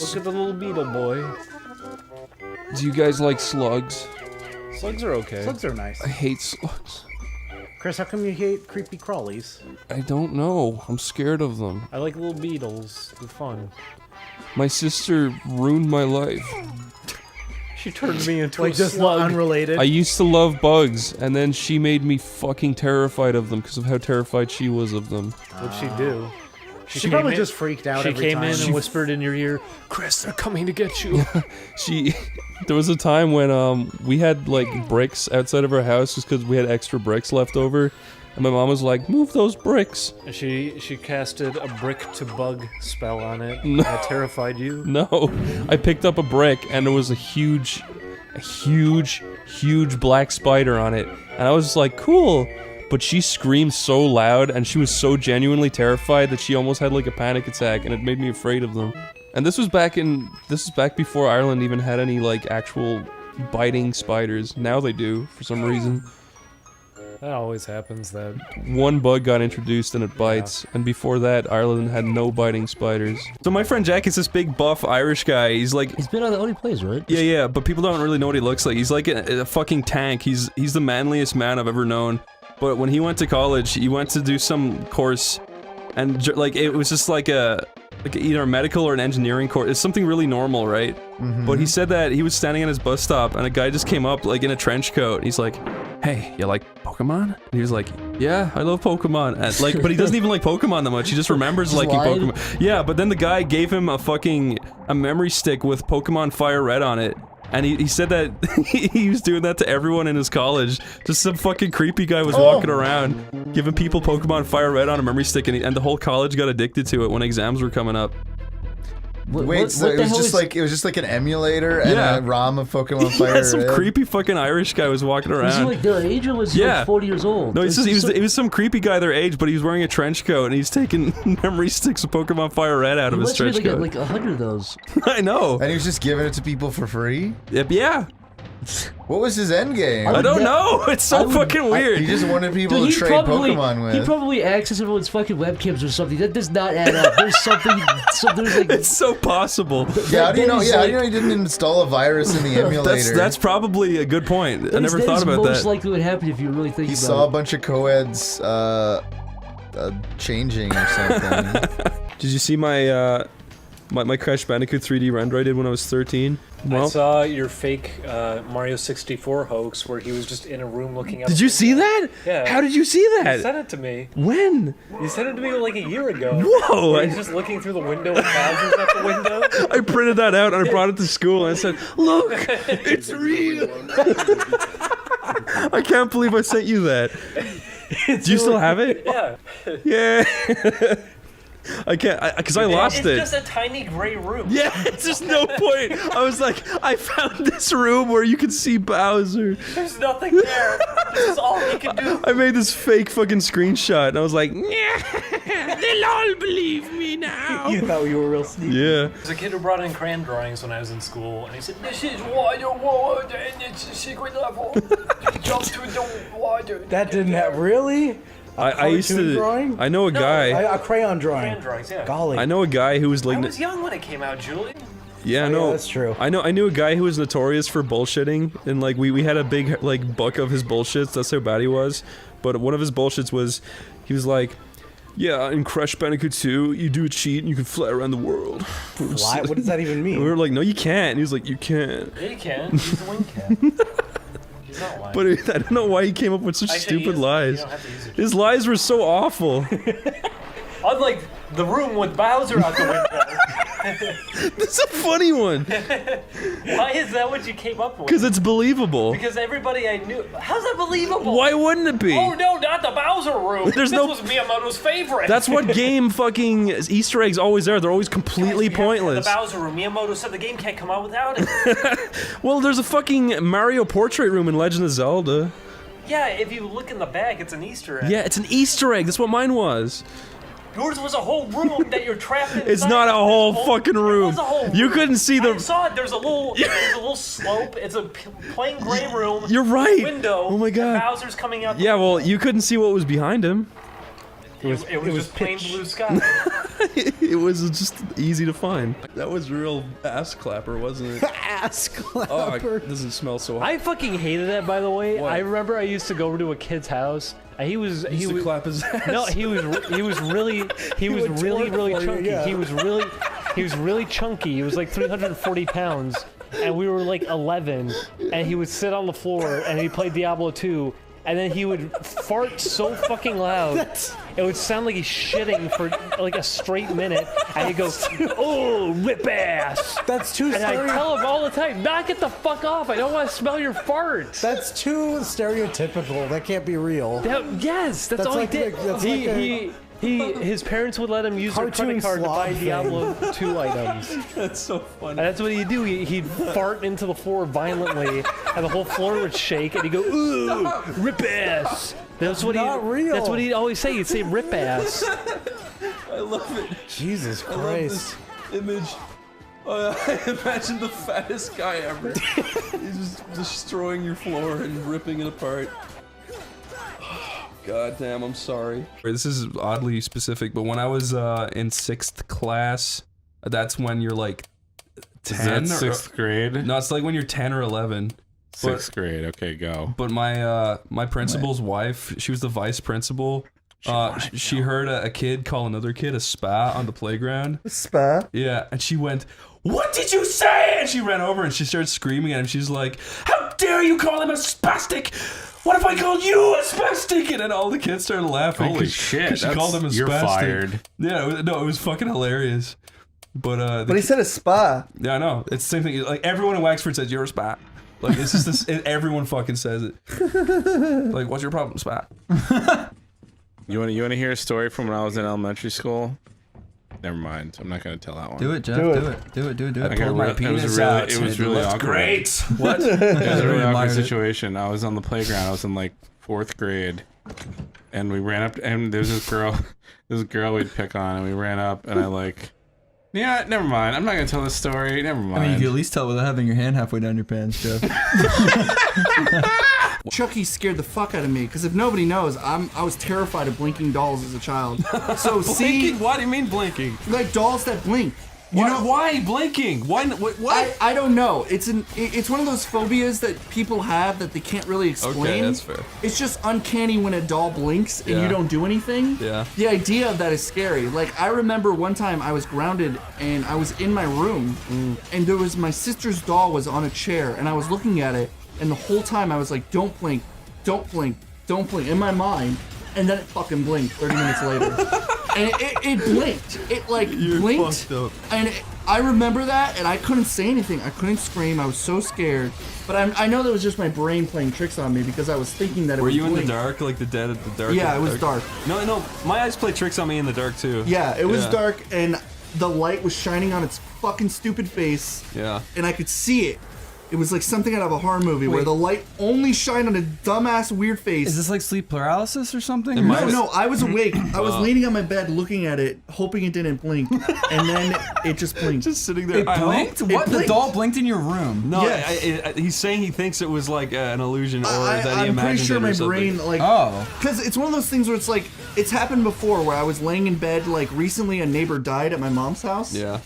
Look at the little beetle boy. Do you guys like slugs? Slugs are okay. Slugs are nice. I hate slugs. Chris, how come you hate creepy crawlies? I don't know. I'm scared of them. I like little beetles. They're fun. My sister ruined my life. She turned me into Like a just slug. unrelated. I used to love bugs, and then she made me fucking terrified of them because of how terrified she was of them. What'd she do? She probably just freaked out She every came time. in and whispered in your ear, "Chris, they're coming to get you." There was a time when we had like bricks outside of our house just because we had extra bricks left over, and my mom was like, "Move those bricks." And she casted a brick to bug spell on it. No. That terrified you. No, I picked up a brick and there was a huge black spider on it, and I was just like, "Cool." But she screamed so loud, and she was so genuinely terrified that she almost had like a panic attack, and it made me afraid of them. And this was back before Ireland even had any like actual biting spiders. Now they do, for some reason. That always happens. That One bug got introduced and it bites, and before that, Ireland had no biting spiders. So my friend Jack is this big buff Irish guy. He's like, He's been on the OneyPlays, right? yeah, but people don't really know what he looks like. He's like a fucking tank. He's the manliest man I've ever known. But when he went to college, he went to do some course, and like it was just like either a medical or an engineering course. It's something really normal, right? But he said that he was standing at his bus stop, and a guy just came up like in a trench coat, and he's like, "Hey, you like Pokemon?" And he was like, "Yeah, I love Pokemon." And, like, but he doesn't even like Pokemon that much. He just remembers liking lied? Pokemon. Yeah, but then the guy gave him a memory stick with Pokemon Fire Red on it. And he said that he was doing that to everyone in his college. Just some fucking creepy guy was walking around, giving people Pokemon Fire Red on a memory stick, and the whole college got addicted to it when exams were coming up. Wait, so it was just like an emulator and a ROM of Pokemon Fire Yeah, some Red? creepy fucking Irish guy was walking around. Was he like their age or was he like 40 years old? No, he was some creepy guy their age, but he was wearing a trench coat and he's taking memory sticks of Pokemon Fire Red out of his trench coat. Like 100 of those. I know. And he was just giving it to people for free? Yep, yeah. What was his end game? I don't know. It's so fucking weird. He just wanted people to trade Pokemon with. He probably accessed everyone's fucking webcams or something. That does not add up. There's something. There's like. It's so possible. Yeah, how do you know? Yeah, how do you know he didn't install a virus in the emulator? That's probably a good point. I never thought about that. Most likely would happen if you really think about it. He saw a bunch of co-eds changing or something. Did you see my my Crash Bandicoot 3D render I did when I was 13? Well, I saw your fake Mario 64 hoax where he was just in a room looking out. Did you see that? Yeah. How did you see that? You sent it to me. When? You sent it to me like a year ago. Whoa! Where he's just looking through the window with Bowser's at the window. I printed that out and I brought it to school and I said, "Look, it's real." I can't believe I sent you that. Do you still have it? Yeah. Yeah. I can't, because I lost it. It's just a tiny gray room. Yeah, it's just no point. I was like, I found this room where you can see Bowser. There's nothing there. This is all he can do. I made this fake fucking screenshot, and I was like, yeah, they'll all believe me now. You thought you were real sneaky. Yeah. There's a kid who brought in crayon drawings when I was in school, and he said, "This is water, water, and it's a secret level. Just jump to the water." That didn't have really. I used to. Drawing? I know a guy. A crayon drawing. Crayon drawings, yeah. Golly. I know a guy who was like. I was young when it came out, Julie. Yeah, I Oh, know. yeah, that's true. I knew a guy who was notorious for bullshitting, and like we had a big like book of his bullshits. That's how bad he was. But one of his bullshits was, he was like, "Yeah, in Crash Bandicoot 2, you do a cheat and you can fly around the world." Why? What does that even mean? And we were like, "No, you can't." And he was like, "You can." Yeah, you can. He's a wing cat. He's not lying. But I don't know why he came up with such stupid lies. You don't have to use it. His lies were so awful. Unlike the room with Bowser out the window. That's a funny one. Why is that what you came up with? Because it's believable. Because everybody I knew. How's that believable? Why wouldn't it be? Oh no, not the Bowser room. This was Miyamoto's favorite. That's what game fucking Easter eggs always are. They're always completely pointless. The Bowser room. Miyamoto said the game can't come out without it. Well, there's a fucking Mario portrait room in Legend of Zelda. Yeah, if you look in the back, it's an Easter egg. Yeah, it's an Easter egg. That's what mine was. Yours was a whole room that you're trapped in. It's not a whole fucking room. It was a whole room. You couldn't see the. I saw it. There's a little slope. It's a plain gray room. You're right. Window. Oh my god. And Bowser's coming out. Yeah, well, you couldn't see what was behind him. It was just plain blue sky. It was just easy to find. That was real ass clapper, wasn't it? Ass Oh, clapper. it doesn't smell so hot. I fucking hated that, by the way. What? I remember I used to go over to a kid's house. And he was clap his ass. No, he was really chunky. Yeah. He was really chunky. He was like 340 pounds, and we were like 11. And he would sit on the floor and he played Diablo 2. And then he would fart so fucking loud, it would sound like he's shitting for like a straight minute. And he'd go, "Oh, rip ass." That's too And I tell him all the time, "Knock it the fuck off! I don't want to smell your farts." That's too stereotypical. That can't be real. Yes, that's all like he did. that's like a His parents would let him use their cartoon credit card to buy slob Diablo 2 items. That's so funny. And that's what he'd do. He'd fart into the floor violently, and the whole floor would shake, and he'd go, "Ooh, rip ass." That's what real. That's what he'd always say. He'd say, "Rip ass." I love it. Jesus I love Christ. this image. I imagine the fattest guy ever. He's just destroying your floor and ripping it apart. God damn, I'm sorry. This is oddly specific, but when I was in 6th class, that's when you're like 10 Is that 6th grade? No, it's like when you're 10 or 11. 6th grade, okay, go. But my principal's wife, she was the vice principal. She heard a kid call another kid a spa on the playground. Spa. Yeah, and she went, "What did you say?" And she ran over and she started screaming at him. She's like, "How dare you call him a spastic? What if I called you a spastic?" And then all the kids started laughing. Holy shit, She called him a you're spastic. fired. Yeah, it was fucking hilarious. But But he said a spa. yeah, I know. It's the same thing. Like everyone in Wexford says you're a spat. Like it's just this. Everyone fucking says it. Like, what's your problem, spat? You want to hear a story from when I was in elementary school? Never mind. I'm not gonna tell that one. Do it, Jeff. Do it. Do it. I I got pulled my re- penis out. it was and really looked awkward. great. What? It was a really really awkward admired it. situation. I was on the playground. I was in like 4th grade, and we ran up, and there's this girl we'd pick on, and we ran up, and I like, yeah, never mind. I'm not gonna tell this story. Never mind. I mean, you can at least tell without having your hand halfway down your pants, Jeff. Chucky scared the fuck out of me because if nobody knows, I was terrified of blinking dolls as a child. So see, Blinking? What do you mean blinking? like dolls that blink. You know, Why blinking? Why? What? I don't know. It's one of those phobias that people have that they can't really explain. Okay, that's fair. It's just uncanny when a doll blinks and Yeah. you don't do anything. Yeah. The idea of that is scary. Like I remember one time I was grounded and I was in my room and there was my sister's doll was on a chair and I was looking at it and the whole time I was like, "Don't blink, don't blink, don't blink," in my mind. And then it fucking blinked 30 minutes later. And it blinked. It like blinked. fucked up. And I remember that and I couldn't say anything. I couldn't scream. I was so scared. But I know that was just my brain playing tricks on me because I was thinking that it Were was you in the blink. dark, like the dead at the dark? Yeah, it was dark. No, my eyes play tricks on me in the dark too. Yeah, it was Yeah. dark and the light was shining on its fucking stupid face. Yeah. And I could see it. It was like something out of a horror movie where Wait. the light only shined on a dumbass weird face. Is this like sleep paralysis or something? It Or might- is- No, I was awake. I was leaning on my bed looking at it, hoping it didn't blink. And then it just blinked. Just sitting there. It blinked? What? The blinked. doll blinked in your room? No, Yes. he's saying he thinks it was like an illusion or that he I'm imagined pretty sure it or my something. brain, like... Oh. Because it's one of those things where it's like, it's happened before where I was laying in bed, like recently a neighbor died at my mom's house. Yeah.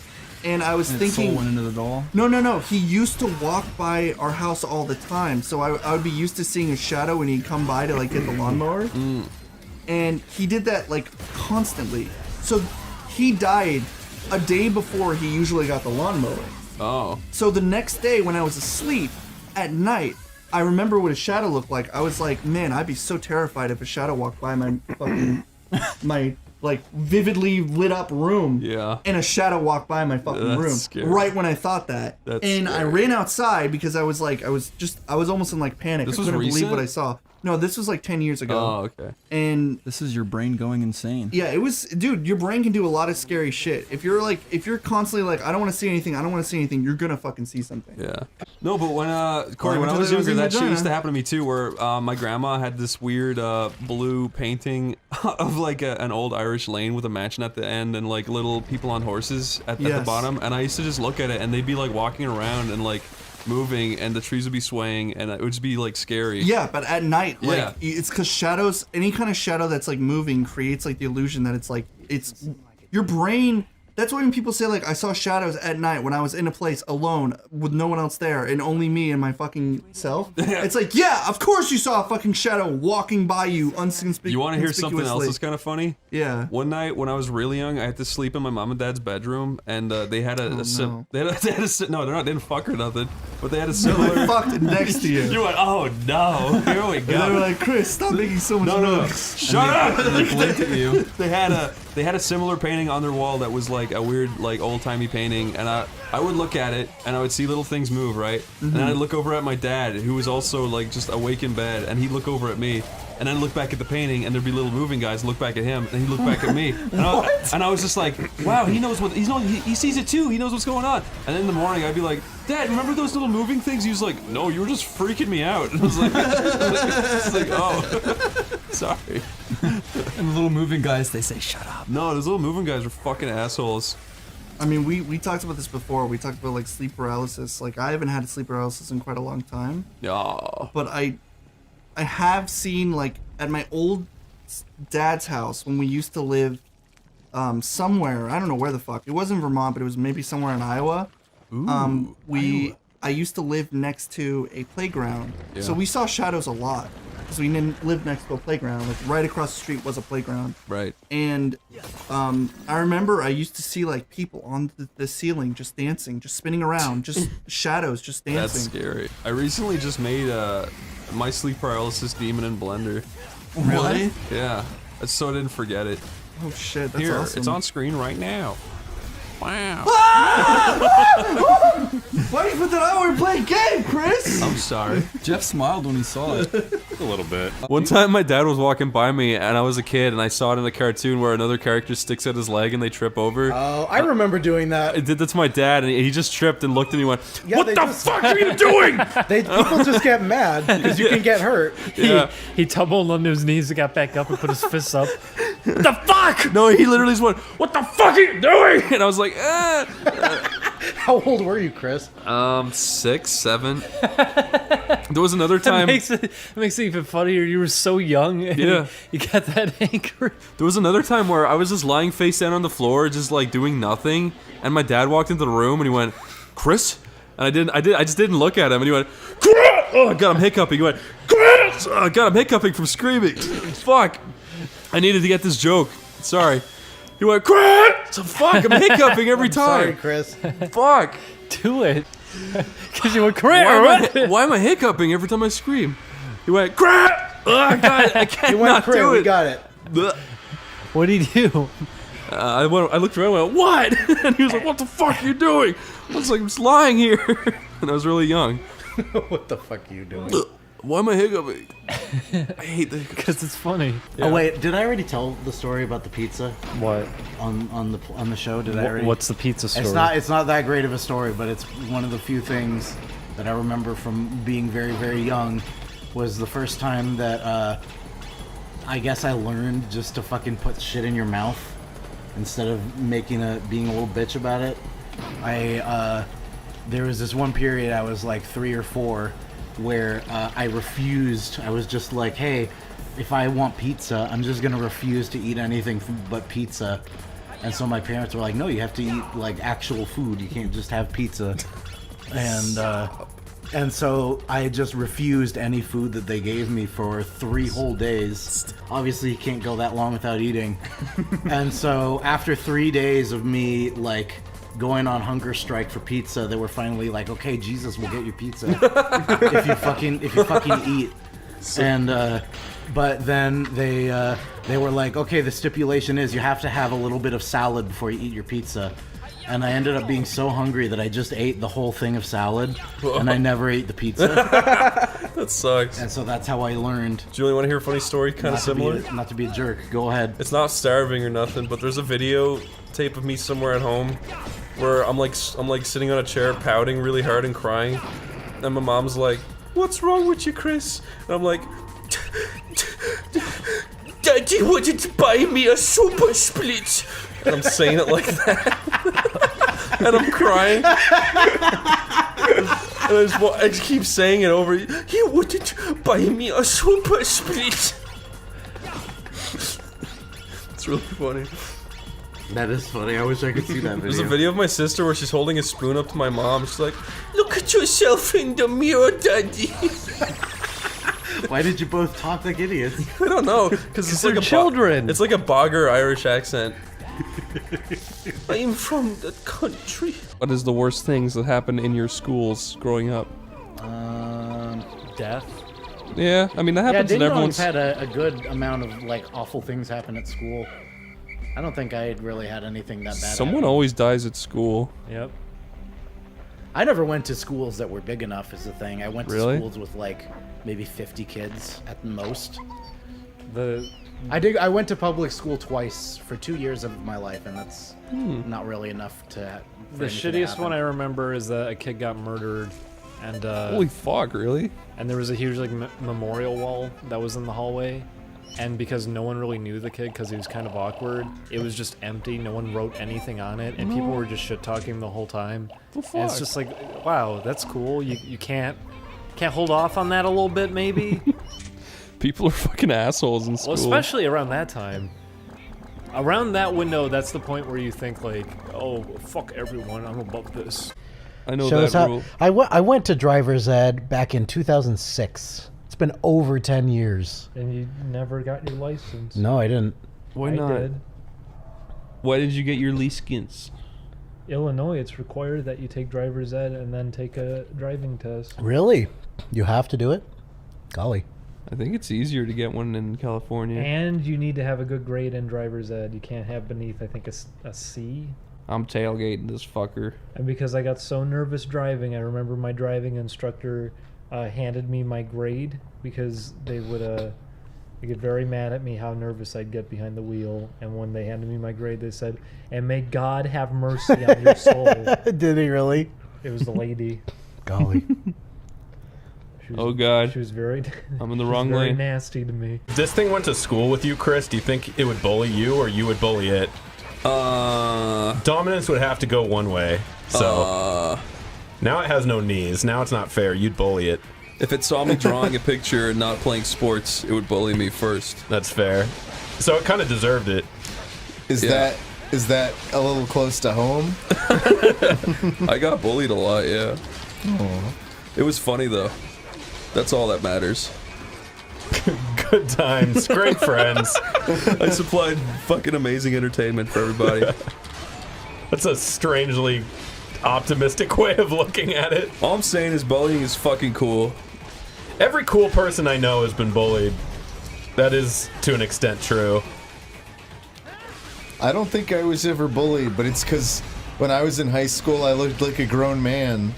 And I was And its soul thinking... went into the doll? No. He used to walk by our house all the time, so I would be used to seeing a shadow when he'd come by to like get the lawnmower. And he did that like constantly. So he died a day before he usually got the lawnmower. Oh. So the next day when I was asleep at night, I remember what a shadow looked like. I was like, man, I'd be so terrified if a shadow walked by my fucking my like vividly lit up room. Yeah. And a shadow walked by my fucking That's room scary. right when I thought that. That's and I scary. ran outside because I was like, I was almost in like panic. This I was couldn't believe recent? what I saw. No, this was like 10 years ago. Oh, okay. And This is your brain going insane. yeah, it was, dude, your brain can do a lot of scary shit. If you're constantly like, I don't want to see anything, you're gonna fucking see something. Yeah. No, but when Corey, when I was younger, that shit used to happen to me too. Where my grandma had this weird blue painting of like an old Irish lane with a mansion at the end and like little people on horses at the Yes. bottom. And I used to just look at it, and they'd be like walking around and like moving, and the trees would be swaying, and it would just be like scary. Yeah, but at night, like, Yeah. it's because shadows, any kind of shadow that's like moving creates like the illusion that it's like, your brain. That's why when people say like I saw shadows at night when I was in a place alone with no one else there and only me and my fucking self. It's like, yeah, of course you saw a fucking shadow walking by you unconspicuously. You want to hear something else that's kind of funny? Yeah. One night when I was really young, I had to sleep in my mom and dad's bedroom, and they had no. no, they didn't fuck or nothing, but they had a similar. They fucked next to you. You went, oh no, here we go. And they were like, Chris, stop making so much noise. Shut up. They blinked at you. They had a similar painting on their wall that was like a weird, like old-timey painting, and I would look at it and I would see little things move, right? And then I'd look over at my dad, who was also like just awake in bed, and he'd look over at me, and then look back at the painting, and there'd be little moving guys look back at him, and he'd look back at me, and I was just like, wow, he knows what he sees it too. He knows what's going on. And then in the morning, I'd be like, Dad, remember those little moving things? He was like, no, you were just freaking me out. And I was like, oh, sorry. And the little moving guys, they say, shut up. No, those little moving guys are fucking assholes. I mean, we talked about this before. We talked about like sleep paralysis. Like I haven't had sleep paralysis in quite a long time. Yeah. But I have seen like at my old dad's house when we used to live somewhere. I don't know where the fuck. It wasn't Vermont, but it was maybe somewhere in Iowa. Ooh, I used to live next to a playground, yeah. so we saw shadows a lot because we didn't live next to a playground. Like right across the street was a playground. Right. And I remember I used to see like people on the ceiling just dancing, just spinning around, just shadows just dancing. That's scary. I recently just made my sleep paralysis demon in Blender. Really? Yeah. So I didn't forget it. Oh shit, that's Here, awesome. it's on screen right now. Wow. Why did you put that on when we're playing a game, Chris? I'm sorry. Jeff smiled when he saw it. A little bit. One time my dad was walking by me and I was a kid and I saw it in a cartoon where another character sticks out his leg and they trip over. Oh, I remember doing that. I did that to my dad and he just tripped and looked at me and went, Yeah, what they the just- fuck are you doing? People just get mad because you can get hurt. Yeah. He tumbled onto his knees and got back up and put his fists up. What the fuck? No, he literally just went, what the fuck are you doing? And I was like, How old were you, Chris? 6, 7. There was another time. It makes it even funnier. You were so young. And Yeah. You got that angry. There was another time where I was just lying face down on the floor, just like doing nothing, and my dad walked into the room and he went, Chris? And I just didn't look at him and he went, Chris! Oh god, I'm hiccuping. He went, Chris! Oh god, I'm hiccuping from screaming. Fuck. I needed to get this joke. Sorry. He went, Chris! Fuck, I'm hiccuping every Sorry, time. Chris. Fuck. Do it. Because you went Why crazy. why am I hiccuping every time I scream? He went, Chris! Oh god, I can't You went not Chris, do we it. got it. Blech. What did he do? I looked around and went, what? And he was like, what the fuck are you doing? I was like, I'm just lying here. And I was really young. What the fuck are you doing? Why am I hiccuping? I hate the hiccups. Because it's funny. Yeah. Oh wait, did I already tell the story about the pizza What? on the show? Did I already? What's the pizza story? It's not that great of a story, but it's one of the few things that I remember from being very, very young. Was the first time that I guess I learned just to fucking put shit in your mouth instead of being a little bitch about it. There was this one period I was like 3 or 4 where I refused. I was just like, hey, if I want pizza, I'm just gonna refuse to eat anything but pizza. And so my parents were like, no, you have to eat like actual food. You can't just have pizza. And so I just refused any food that they gave me for 3 whole days. Obviously, you can't go that long without eating. And so after 3 days of me like going on hunger strike for pizza, they were finally like, okay, Jesus will get you pizza if you fucking eat. And but then they were like, okay, the stipulation is you have to have a little bit of salad before you eat your pizza. And I ended up being so hungry that I just ate the whole thing of salad, and I never ate the pizza. That sucks. And so that's how I learned. Julie, want to hear a funny story, kind of similar? Not to be a jerk. Go ahead. It's not starving or nothing, but there's a video tape of me somewhere at home where I'm like sitting on a chair pouting really hard and crying, and my mom's like, "What's wrong with you, Chris?" And I'm like, "Daddy wanted to buy me a super split." And I'm saying it like that. And I'm crying. And I just keep saying it over. He wanted to buy me a super split. It's really funny. That is funny. I wish I could see that video. There's a video of my sister where she's holding a spoon up to my mom. She's like, "Look at yourself in the mirror, Daddy." Why did you both talk like idiots? I don't know, because it's like children. It's like a bogger Irish accent. I'm from the country. What is the worst things that happened in your schools growing up? Death. Yeah, I mean that happens in everyone's. had a good amount of like awful things happen at school. I don't think I really had anything that bad. Someone happen. always dies at school. Yep. I never went to schools that were big enough. Is the thing. I went to Really? schools with like maybe 50 kids at the most. The I went to public school twice for 2 years of my life, and that's not really enough to. the shittiest one I remember is that a kid got murdered, and Holy fuck, really? and there was a huge like memorial wall that was in the hallway, and because no one really knew the kid because he was kind of awkward, it was just empty. No one wrote anything on it, and people were just shit talking the whole time. The fuck? And it's just like, wow, that's cool. You can't hold off on that a little bit, maybe. People are fucking assholes in school. Well, especially around that time. Around that window, that's the point where you think like, oh, fuck everyone, I'm above this. I know Shows that how rule. I went to driver's ed back in 2006. It's been over 10 years. And you never got your license. No, I didn't. Why I not? did. Why did you get your license? Illinois, it's required that you take driver's ed and then take a driving test. Really? You have to do it? Golly. I think it's easier to get one in California. And you need to have a good grade in driver's ed. You can't have beneath, I think, a C. I'm tailgating this fucker. And because I got so nervous driving, I remember my driving instructor handed me my grade because they get very mad at me how nervous I'd get behind the wheel. And when they handed me my grade, they said, "And may God have mercy on your soul." Did he really? It was the lady. Golly. She was, Oh God. She was very. I'm in the she was wrong very lane. nasty to me. If this thing went to school with you, Chris, do you think it would bully you or you would bully it? Dominance would have to go one way. So now it has no knees. Now it's not fair. You'd bully it. If it saw me drawing a picture and not playing sports, it would bully me first. That's fair. So it kind of deserved it. Is that a little close to home? I got bullied a lot, yeah. Aww. It was funny though. That's all that matters. Good times. Great friends. I supplied fucking amazing entertainment for everybody. That's a strangely optimistic way of looking at it. All I'm saying is bullying is fucking cool. Every cool person I know has been bullied. That is, to an extent, true. I don't think I was ever bullied, but it's because when I was in high school, I looked like a grown man.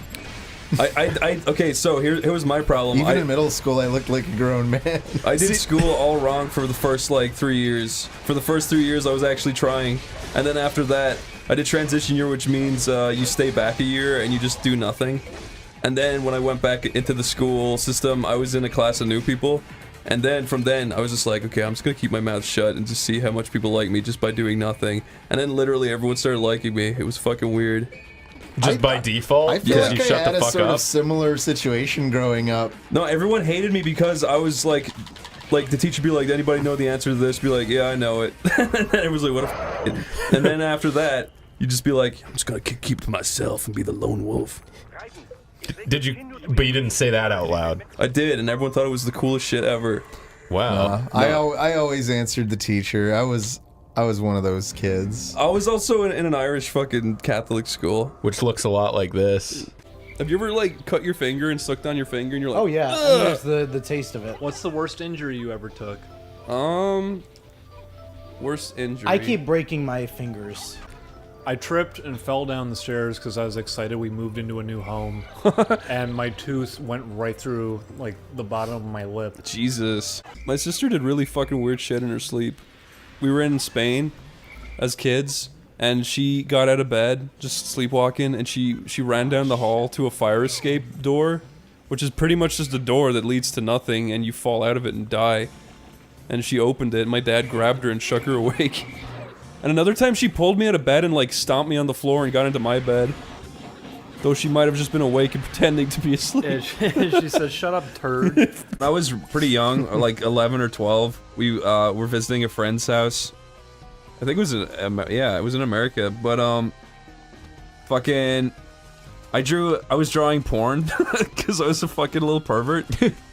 Okay, so here was my problem. Even in middle school, I looked like a grown man. I did school all wrong for the first, 3 years. For the first 3 years, I was actually trying. And then after that, I did transition year, which means you stay back a year and you just do nothing. And then when I went back into the school system, I was in a class of new people. And then from then, I was just like, okay, I'm just gonna keep my mouth shut and just see how much people like me just by doing nothing. And then literally everyone started liking me. It was fucking weird. Just by default? I feel like you I shut had the a fuck sort up? of similar situation growing up. No, everyone hated me because I was like the teacher would be like, anybody know the answer to this? Be like, yeah, I know it. And then everyone's like, what a f***. And then after that, you just be like, I'm just gonna keep to myself and be the lone wolf. Did you? But you didn't say that out loud. I did, and everyone thought it was the coolest shit ever. Wow. I always answered the teacher. I was one of those kids. I was also in an Irish fucking Catholic school. Which looks a lot like this. Have you ever cut your finger and sucked on your finger and you're like, Oh yeah, and there's the taste of it. What's the worst injury you ever took? Worst injury. I keep breaking my fingers. I tripped and fell down the stairs because I was excited we moved into a new home. And my tooth went right through, the bottom of my lip. Jesus. My sister did really fucking weird shit in her sleep. We were in Spain as kids, and she got out of bed, just sleepwalking, and she ran down the hall to a fire escape door, which is pretty much just a door that leads to nothing, and you fall out of it and die. And she opened it, and my dad grabbed her and shook her awake. And another time she pulled me out of bed and stomped me on the floor and got into my bed. Though she might have just been awake and pretending to be asleep. And she said, "Shut up, turd." I was pretty young, or 11 or 12. We were visiting a friend's house. I think it was in, yeah, it was in America, but, fucking, I was drawing porn, because I was a fucking little pervert,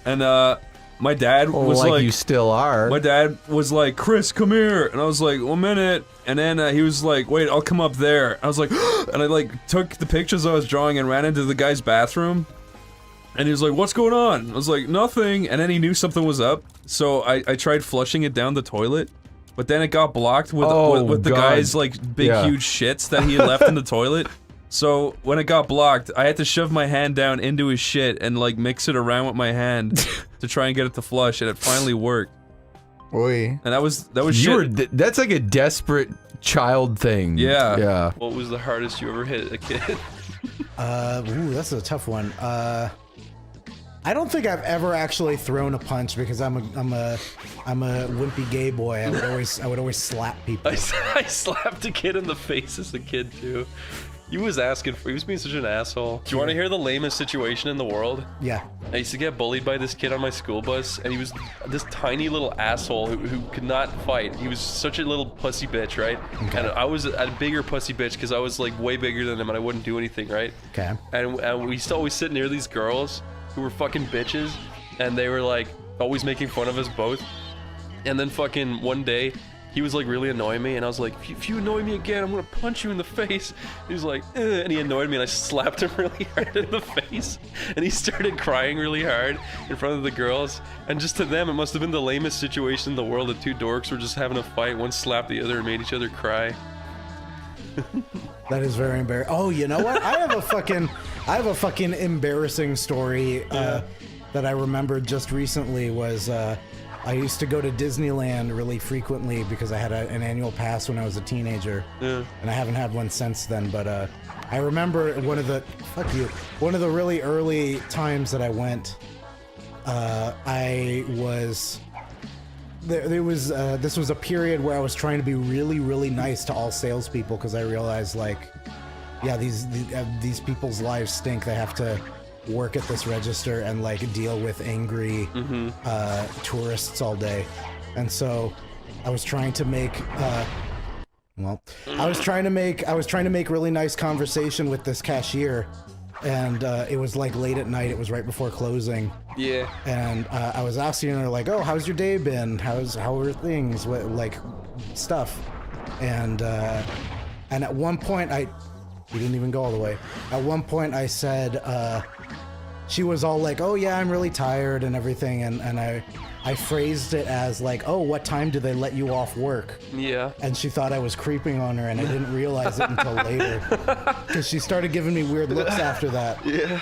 and, my dad was like, you still are. My dad was like, Chris, come here, and I was like, 1 minute, and then he was like, wait, I'll come up there. I was like, and I like took the pictures I was drawing and ran into the guy's bathroom, and he was like, what's going on? I was like, nothing, and then he knew something was up, so I tried flushing it down the toilet, but then it got blocked with the guy's like big huge shits that he had left in the toilet. So, when it got blocked, I had to shove my hand down into his shit and, like, mix it around with my hand to try and get it to flush, and it finally worked. Oi. And that was shit. That's like a desperate child thing. Yeah. Yeah. What was the hardest you ever hit a kid? Ooh, that's a tough one. I don't think I've ever actually thrown a punch because I'm a wimpy gay boy. I would always slap people. I slapped a kid in the face as a kid, too. He was being such an asshole. Do you want to hear the lamest situation in the world? Yeah. I used to get bullied by this kid on my school bus, and he was this tiny little asshole who could not fight. He was such a little pussy bitch, right? Okay. And I was a bigger pussy bitch because I was like way bigger than him and I wouldn't do anything, right? Okay. And we used to always sit near these girls who were fucking bitches, and they were like always making fun of us both. And then fucking one day, he was like really annoying me, and I was like, if you annoy me again, I'm gonna punch you in the face. He was like, and he annoyed me, and I slapped him really hard in the face, and he started crying really hard in front of the girls. And just to them, it must have been the lamest situation in the world. The two dorks were just having a fight. One slapped the other and made each other cry. That is very embarrassing. Oh, you know what? I have a fucking embarrassing story that I remembered just recently. Was I used to go to Disneyland really frequently because I had an annual pass when I was a teenager, and I haven't had one since then. But I remember one of the really early times that I went. This was a period where I was trying to be really, really nice to all salespeople because I realized, like, yeah, these people's lives stink. They have to work at this register and like deal with angry tourists all day, and so I was trying to make I was trying to make really nice conversation with this cashier, and it was like late at night. It was right before closing. Yeah. And I was asking her like, "Oh, how's your day been? How are things? What like stuff?" And at one point we didn't even go all the way. At one point I said, she was all like, "Oh yeah, I'm really tired and everything," and I phrased it as like, "Oh, what time do they let you off work?" Yeah. And she thought I was creeping on her, and I didn't realize it until later, because she started giving me weird looks after that. Yeah.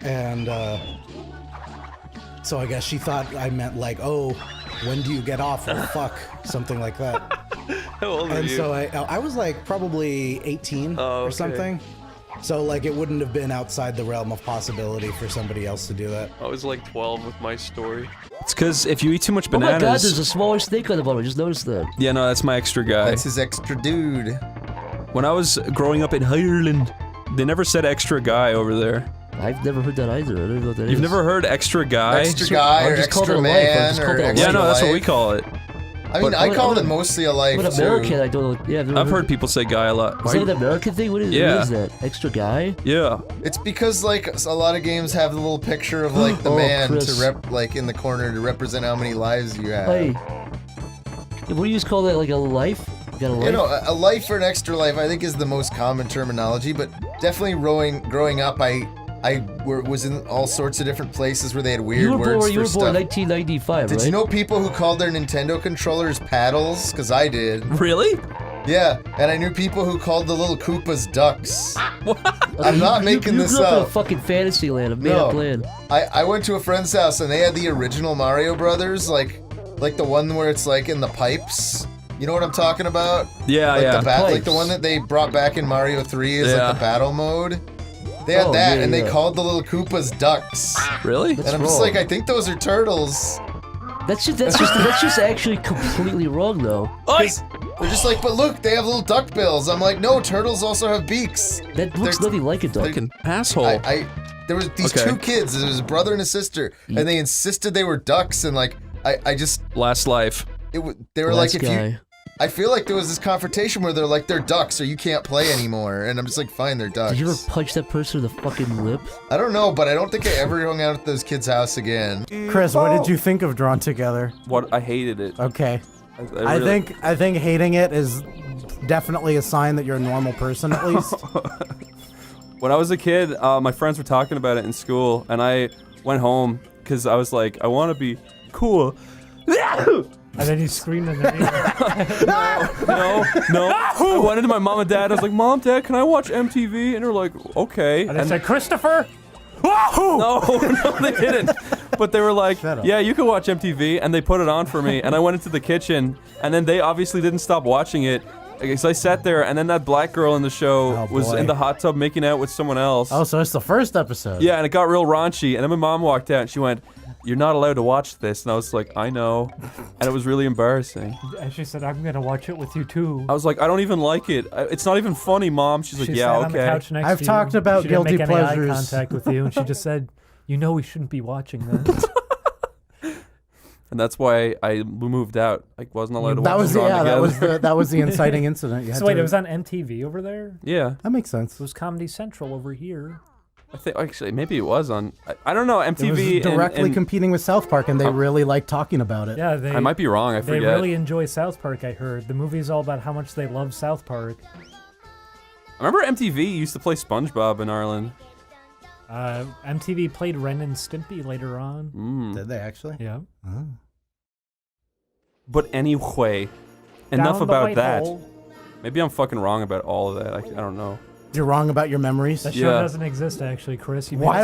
And so I guess she thought I meant like, "Oh, when do you get off?" or "fuck," something like that. How old are you? And so I was like probably 18 or something. So like it wouldn't have been outside the realm of possibility for somebody else to do that. I was like 12 with my story. It's because if you eat too much bananas... Oh my god, there's a smaller snake on the bottom, I just noticed that. Yeah, no, that's my extra guy. That's his extra dude. When I was growing up in Ireland, they never said extra guy over there. I've never heard that either. I don't even know what that is. You've never heard extra guy? Extra guy or extra man or extra Yeah, no, that's what we life. call it. I mean, I call it mostly a life, But American, too. I don't know. Yeah, I've heard people say guy a lot. Is that an American thing? What is that? Extra guy? Yeah. It's because, like, a lot of games have the little picture of, like, the man Chris. to like, in the corner to represent how many lives you have. Hey. Yeah, what do you just call that, like a life? You got a life? You know, a life or an extra life, I think, is the most common terminology, but definitely growing up, I was in all sorts of different places where they had weird words for stuff. You were born in 1995, Did right? you know people who called their Nintendo controllers paddles? Because I did. Really? Yeah, and I knew people who called the little Koopas ducks. What? I'm not making this You grew up in up. a fucking fantasy land, a made-up land. I went to a friend's house and they had the original Mario Brothers, like the one where it's like in the pipes. You know what I'm talking about? Yeah, like yeah. Like the one that they brought back in Mario 3 is like the battle mode. They had they called the little Koopas ducks. Really? And I'm just like, I think those are turtles. That's just actually completely wrong, though. They're just like, but look, they have little duck bills. I'm like, no, turtles also have beaks. That looks nothing like a duck. Fucking asshole. There was these two kids. There was a brother and a sister, and they insisted they were ducks. And like, I just last life. They were like, if you. I feel like there was this confrontation where they're like, they're ducks or you can't play anymore. And I'm just like, fine, they're ducks. Did you ever punch that person in the fucking lip? I don't know, but I don't think I ever hung out at those kids' house again. Chris, what did you think of Drawn Together? What? I hated it. Okay. I really- I think hating it is definitely a sign that you're a normal person, at least. When I was a kid, my friends were talking about it in school, and I went home because I was like, I want to be cool. And then you screamed in their ear. No. I went into my mom and dad. I was like, Mom, Dad, can I watch MTV? And they're like, okay. And they said, Christopher? No, they didn't. But they were like, yeah, you can watch MTV. And they put it on for me. And I went into the kitchen. And then they obviously didn't stop watching it. So I sat there, and then that black girl in the show was in the hot tub making out with someone else. Oh, so it's the first episode. Yeah, and it got real raunchy. And then my mom walked out, and she went, "You're not allowed to watch this." And I was like, I know. And it was really embarrassing. And she said, I'm going to watch it with you, too. I was like, I don't even like it. It's not even funny, Mom. She's like, She yeah, sat okay. on the couch next I've to talked you. about She didn't guilty make any eye pleasures. contact with you, and she just said, you know we shouldn't be watching this. And that's why I moved out. I wasn't allowed to watch That was Drawn Together. that was the inciting incident. You had So wait, to- it was on MTV over there? Yeah. That makes sense. It was Comedy Central over here. I think actually maybe it was on. I don't know. MTV It was directly and competing with South Park, and they really like talking about it. Yeah, they. I might be wrong. I They forget. really enjoy South Park. I heard the movie's all about how much they love South Park. I remember MTV used to play SpongeBob in Ireland. MTV played Ren and Stimpy later on. Did they actually? Yeah. Oh. But anyway, Down enough the about white that. hole. Maybe I'm fucking wrong about all of that. I don't know. You're wrong about your memories. That show doesn't exist, actually, Chris. You Why made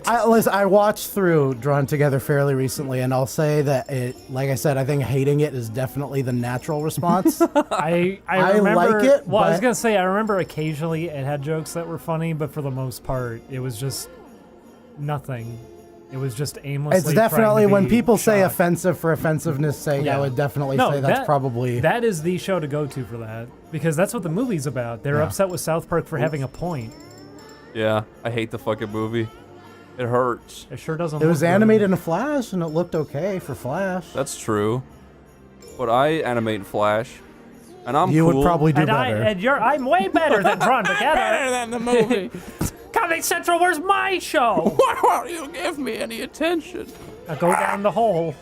not? Listen, I watched through Drawn Together fairly recently, and I'll say that it, like I said, I think hating it is definitely the natural response. I like remember, it, Well, I was but- gonna say I remember occasionally it had jokes that were funny, but for the most part, it was just nothing. It was just aimlessly. It's definitely trying to when be people say shocked. offensive for offensiveness' sake. I would definitely No, say that's probably that is the show to go to for that, because that's what the movie's about. They're Yeah. upset with South Park for having a point. Yeah, I hate the fucking movie. It hurts. It sure doesn't. It was look good. animated in Flash, and it looked okay for Flash. That's true. But I animate in Flash, and I'm You cool. would probably do And better. I'm way better than Drawn Together. better than the movie. Comedy Central, where's my show? Why won't you give me any attention? Now go down the hole.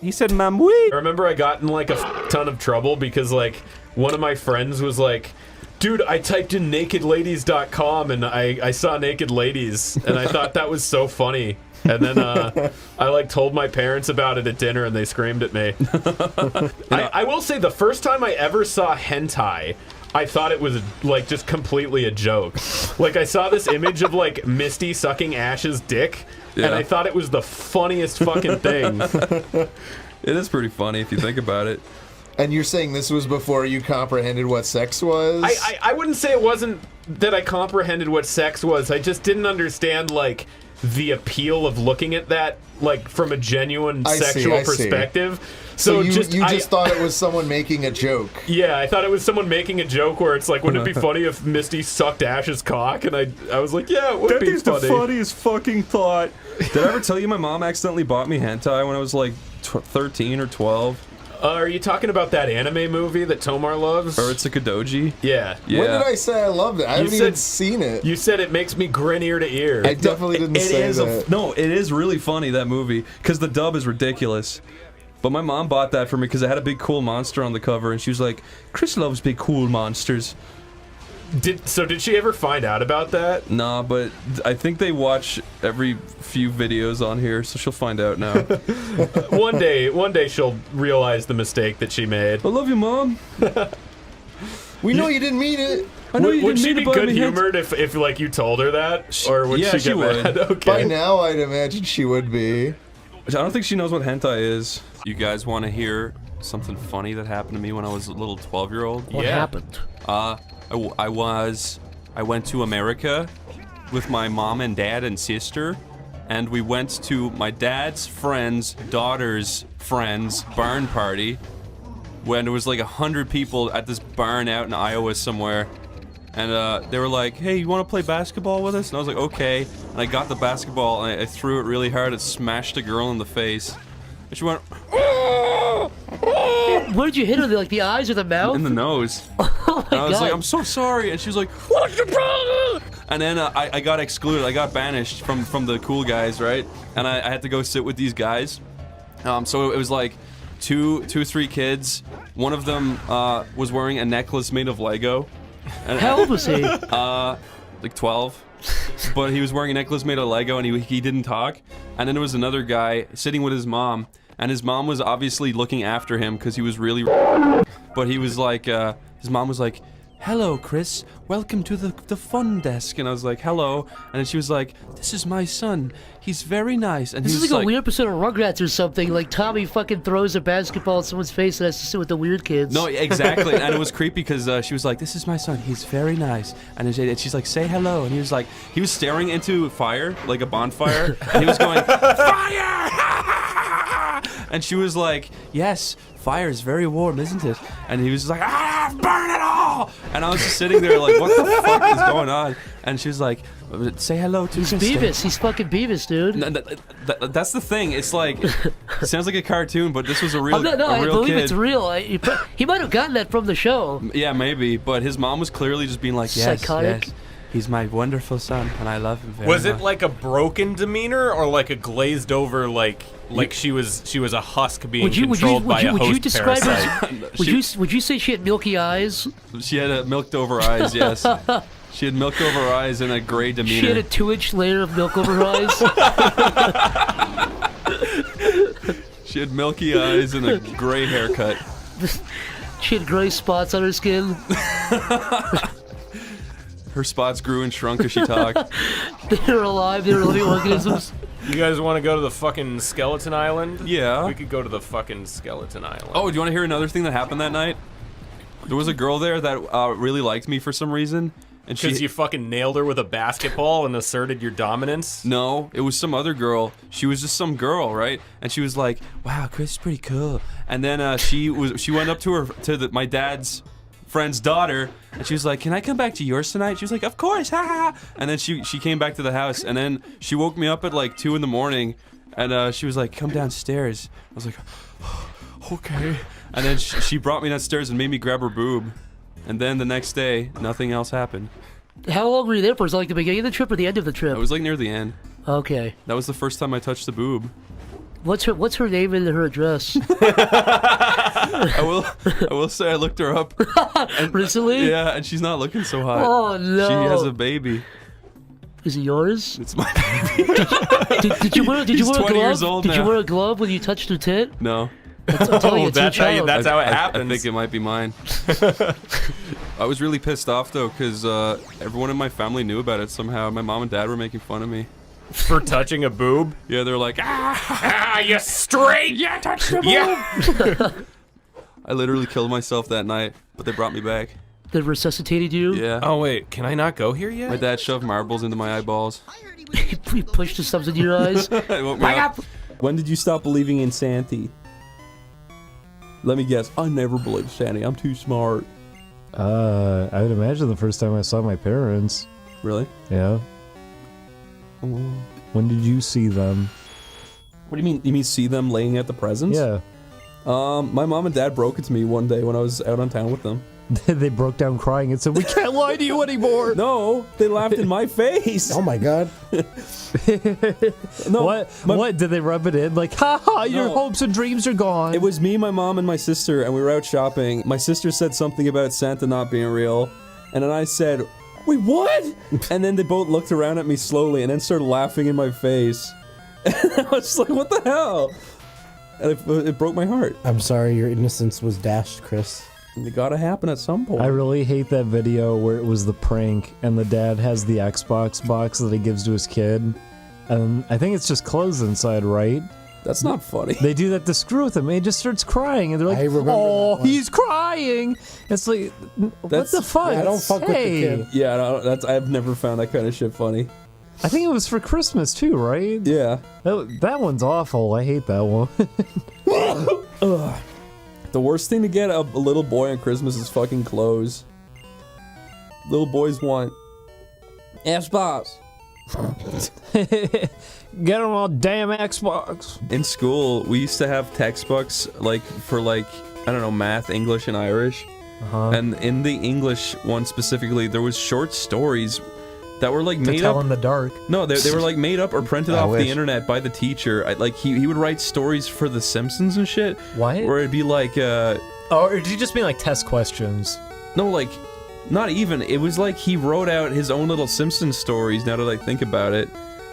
He said, "Mamui." I remember I got in like a ton of trouble because like one of my friends was like, dude, I typed in nakedladies.com and I saw naked ladies and I thought that was so funny. And then I like told my parents about it at dinner and they screamed at me. I will say the first time I ever saw hentai, I thought it was like just completely a joke. Like I saw this image of like Misty sucking Ash's dick and I thought it was the funniest fucking thing. It is pretty funny if you think about it. And you're saying this was before you comprehended what sex was? I wouldn't say it wasn't that I comprehended what sex was. I just didn't understand, like, the appeal of looking at that, like, from a genuine sexual perspective. So you just thought it was someone making a joke. Yeah, I thought it was someone making a joke where it's like, wouldn't it be funny if Misty sucked Ash's cock? And I was like, yeah, it would be funny. the funniest fucking thought. Did I ever tell you my mom accidentally bought me hentai when I was like 13 or 12? Are you talking about that anime movie that Tomar loves? Or it's a Kadoji? Yeah. When did I say I loved it? I haven't even seen it. You said it makes me grin ear to ear. I definitely didn't say that. No, it is really funny, that movie, because the dub is ridiculous. But my mom bought that for me because it had a big cool monster on the cover, and she was like, Chris loves big cool monsters. Did she ever find out about that? Nah, but I think they watch every few videos on here, so she'll find out now. One day she'll realize the mistake that she made. I love you, Mom. We know you didn't mean it. I know you Would didn't she mean be to buy good me humored if like you told her that, or would Yeah, she get would. mad? Okay. By now, I'd imagine she would be. I don't think she knows what hentai is. You guys want to hear something funny that happened to me when I was a little 12-year-old? What happened? I went to America with my mom and dad and sister, and we went to my dad's friend's daughter's friend's barn party when there was like 100 people at this barn out in Iowa somewhere. And they were like, hey, you want to play basketball with us? And I was like, okay. And I got the basketball and I threw it really hard. It smashed a girl in the face. And she went, oh! Where did you hit her? Like the eyes or the mouth? In the nose. Oh my And I was God. like, I'm so sorry. And she was like, what's your problem? And then I got excluded. I got banished from the cool guys, right? And I had to go sit with these guys. So it was like two, 3 kids. One of them was wearing a necklace made of Lego. And, How old was he? Like 12. But he was wearing a necklace made of Lego, and he didn't talk. And then there was another guy sitting with his mom, and his mom was obviously looking after him because he was really. But he was like, his mom was like, "Hello, Chris. Welcome to the fun desk." And I was like, "Hello." And then she was like, "This is my son. He's very nice." And This he is was like a weird episode of Rugrats or something. Like Tommy fucking throws a basketball at someone's face and has to sit with the weird kids. No, exactly. And it was creepy because she was like, "This is my son. He's very nice." And she's like, "Say hello." And he was staring into fire, like a bonfire. And he was going, "Fire!" And she was like, "Yes, fire is very warm, isn't it?" And he was just like, "Ah, burn it all!" And I was just sitting there like, what the fuck is going on? And she was like, "Say hello to He's Kristen." Beavis. He's fucking Beavis, dude. That's the thing. It's like, it sounds like a cartoon, but this was a real, I believe kid. it's real. He might have gotten that from the show. Yeah, maybe. But his mom was clearly just being like, "Yes, Psychotic. yes, he's my wonderful son, and I love him very Was much." it like a broken demeanor or like a glazed over like she was a husk being controlled by a host would you describe parasite? would you say she had milky eyes? She had milked over eyes, yes. She had milked over eyes and a gray demeanor. She had a 2-inch layer of milk over her eyes. She had milky eyes and a gray haircut. She had gray spots on her skin. Her spots grew and shrunk as she talked. They were alive. They were living organisms. You guys want to go to the fucking skeleton island? Yeah. We could go to the fucking skeleton island. Oh, do you want to hear another thing that happened that night? There was a girl there that really liked me for some reason. And Because you fucking nailed her with a basketball and asserted your dominance? No, it was some other girl. She was just some girl, right? And she was like, "Wow, Chris is pretty cool." And then she went up to my dad's friend's daughter, and she was like, "Can I come back to yours tonight?" She was like, "Of course." Ha ha. And then she came back to the house, and then she woke me up at like 2 in the morning, and she was like, "Come downstairs." I was like, "Okay." And then she brought me downstairs and made me grab her boob. And then the next day, nothing else happened. How long were you there for? Was it like the beginning of the trip or the end of the trip? It was like near the end. Okay. That was the first time I touched the boob. What's her name and her address? I will say I looked her up. And, recently? Yeah, and she's not looking so hot. Oh no. She has a baby. Is it yours? It's my baby. Did you wear a He's glove? 20 years old Did you now. wear a glove when you touched her tit? No. I'm telling you, it's your that's how child. that's how it I happens. think it might be mine. I was really pissed off though, because everyone in my family knew about it somehow. My mom and dad were making fun of me. For touching a boob? Yeah, they're like, Ah, you straight! Yeah, touch the boob! Yeah! I literally killed myself that night, but they brought me back. They resuscitated you? Yeah. Oh wait, can I not go here yet? My dad shoved marbles into my eyeballs. He pushed the subs into your eyes. It woke me up. When did you stop believing in Santa? Let me guess. I never believed Santa. I'm too smart. I would imagine the first time I saw my parents. Really? Yeah. When did you see them? What do you mean? You mean see them laying out the presents? Yeah. My mom and dad broke it to me one day when I was out on town with them. They broke down crying and said, "We can't lie to you anymore." No, they laughed in my face. Oh my god. No, what? Did they rub it in? Like, ha ha, your No. hopes and dreams are gone. It was me, my mom, and my sister, and we were out shopping. My sister said something about Santa not being real, and then I said, "Wait, what?" And then they both looked around at me slowly and then started laughing in my face. And I was like, what the hell? And it broke my heart. I'm sorry, your innocence was dashed, Chris. It gotta happen at some point. I really hate that video where it was the prank and the dad has the Xbox box that he gives to his kid. And I think it's just clothes inside, right? That's not funny. They do that to screw with him. And he just starts crying, and they're like, I remember "Oh, that one. he's crying!" It's like, what the fuck? Yeah, don't fuck with the kid. Yeah, I've never found that kind of shit funny. I think it was for Christmas too, right? Yeah. That one's awful. I hate that one. Ugh. The worst thing to get a little boy on Christmas is fucking clothes. Little boys want Xbox. Get him on damn Xbox. In school, we used to have textbooks like for like I don't know, math, English, and Irish. And in the English one specifically, there was short stories that were like made tell up in the dark. No, they were like made up or printed off wish. the internet by the teacher. Like he would write stories for The Simpsons and shit. What? Where it'd be like or did you just mean like test questions? No, like not even. It was like he wrote out his own little Simpsons stories. Now that I think about it,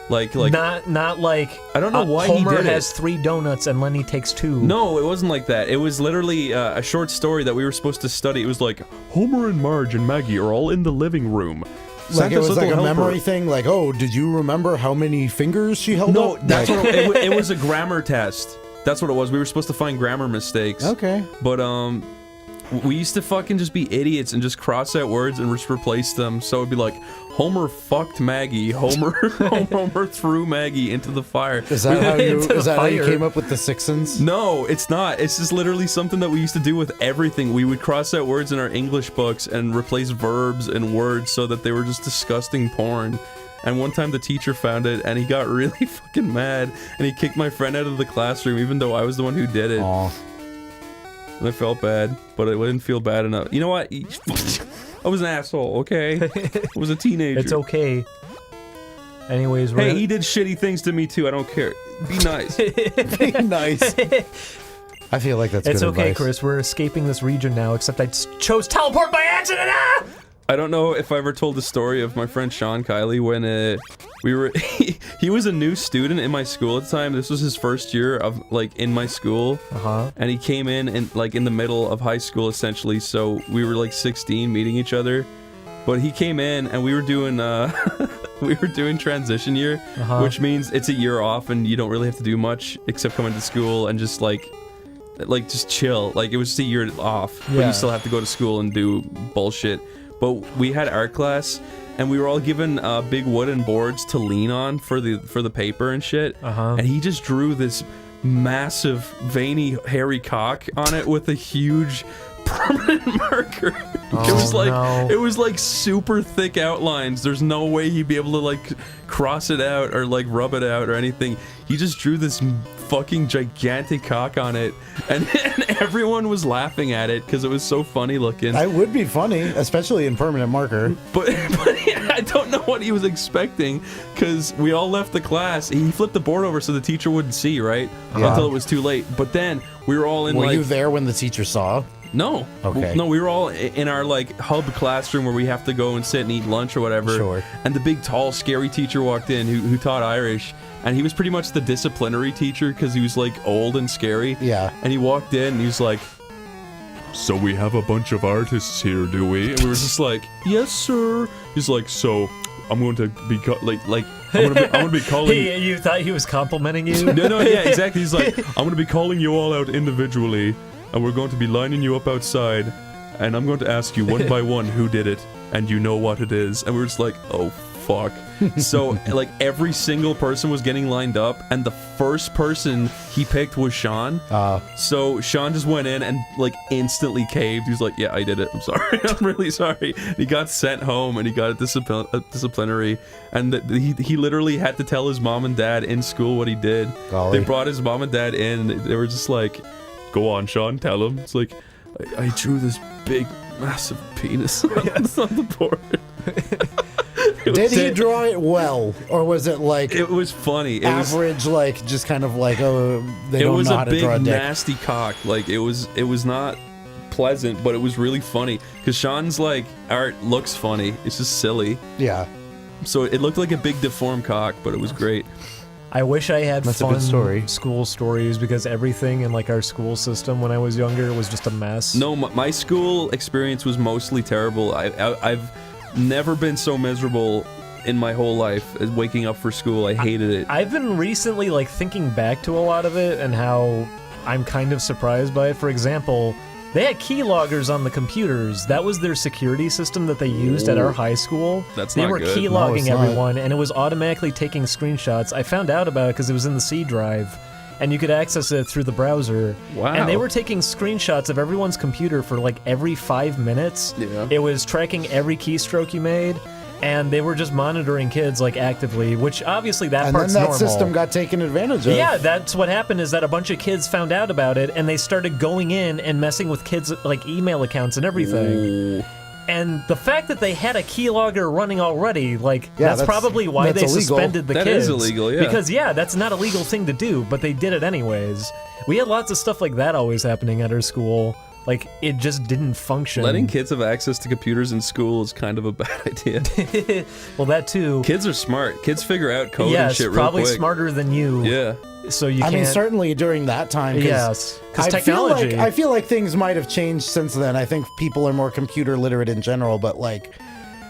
like not like I don't know why Homer he did has it. 3 donuts and Lenny takes 2. No, it wasn't like that. It was literally a short story that we were supposed to study. It was like Homer and Marge and Maggie are all in the living room. Like it was like a helper. memory thing. Like, oh, did you remember how many fingers she held No, up? that's Like- what it was. A grammar test. That's what it was. We were supposed to find grammar mistakes. Okay. But we used to fucking just be idiots and just cross out words and just replace them. So it'd be like, Homer fucked Maggie. Homer threw Maggie into the fire. Is that how you came up with the Sixons? No, it's not. It's just literally something that we used to do with everything. We would cross out words in our English books and replace verbs and words so that they were just disgusting porn. And one time the teacher found it and he got really fucking mad and he kicked my friend out of the classroom even though I was the one who did it. Aww. And I felt bad, but I didn't feel bad enough. You know what? I was an asshole, okay? I was a teenager. It's okay. Anyways, hey, he did shitty things to me too. I don't care. Be nice. Be nice. I feel like that's It's good okay, advice. Chris. We're escaping this region now, except I chose teleport by accident! Ah! I don't know if I ever told the story of my friend Sean Kiley when we were he was a new student in my school at the time. This was his first year of like in my school. And he came in like in the middle of high school essentially. So we were like 16 meeting each other. But he came in and we were doing we were doing transition year, which means it's a year off and you don't really have to do much except come into school and just like just chill. Like it was just a year off, but Yeah. you still have to go to school and do bullshit. But we had art class, and we were all given big wooden boards to lean on for the paper and shit. And he just drew this massive, veiny, hairy cock on it with a huge permanent marker. It was like super thick outlines. There's no way he'd be able to like cross it out or like rub it out or anything. He just drew this fucking gigantic cock on it, and everyone was laughing at it because it was so funny looking. That would be funny, especially in permanent marker. But I don't know what he was expecting because we all left the class. He flipped the board over so the teacher wouldn't see, right? Yeah. Until it was too late. But then we were all in Were like... you there when the teacher saw? No. Okay. No, we were all in our like hub classroom where we have to go and sit and eat lunch or whatever. Sure. And the big, tall, scary teacher walked in who taught Irish. And he was pretty much the disciplinary teacher because he was like old and scary. Yeah. And he walked in and he was like, "So we have a bunch of artists here, do we?" And we were just like, "Yes, sir." He's like, "So I'm going to be I'm gonna be calling." You thought he was complimenting you? No, yeah, exactly. He's like, "I'm gonna be calling you all out individually, and we're going to be lining you up outside, and I'm going to ask you one by one who did it, and you know what it is." And we're just like, "Oh fuck." So like every single person was getting lined up, and the first person he picked was Sean. So Sean just went in and like instantly caved. He was like, "Yeah, I did it. I'm sorry. I'm really sorry." And he got sent home and he got a disciplinary, and he literally had to tell his mom and dad in school what he did. Golly. They brought his mom and dad in. And they were just like, "Go on, Sean, tell him." It's like, I drew this big, massive penis on the board. Did he draw it well, or was it like it was funny? It average, like just kind of like, oh, they don't know how to draw a big, dick. nasty cock. Like it was not pleasant, but it was really funny because Sean's like art looks funny. It's just silly. Yeah. So it looked like a big deformed cock, but it was great. I wish I had That's a fun good story. school stories because everything in like our school system when I was younger was just a mess. No, my school experience was mostly terrible. I've never been so miserable in my whole life as waking up for school. I hated it. I've been recently like thinking back to a lot of it and how I'm kind of surprised by it. For example, they had keyloggers on the computers. That was their security system that they used at our high school. That's they not were good. keylogging No, it's not. everyone, and it was automatically taking screenshots. I found out about it because it was in the C drive, and you could access it through the browser. Wow. And they were taking screenshots of everyone's computer for like every 5 minutes. Yeah. It was tracking every keystroke you made. and they were just monitoring kids like actively, which obviously that And part's then that normal. system got taken advantage of. Yeah, that's what happened is that a bunch of kids found out about it and they started going in and messing with kids' like email accounts and everything. Ooh. And the fact that they had a keylogger running already, like, Yeah, that's probably why they illegal. suspended the That kids. is illegal, yeah. Because, yeah, that's not a legal thing to do, but they did it anyways. We had lots of stuff like that always happening at our school. Like, it just didn't function. Letting kids have access to computers in school is kind of a bad idea. Well, that too. Kids are smart. Kids figure out code Yes, and shit real probably quick. smarter than you. Yeah. So you I can't... mean, certainly during that time. Yes, 'cause I technology- I feel like things might have changed since then. I think people are more computer literate in general, but like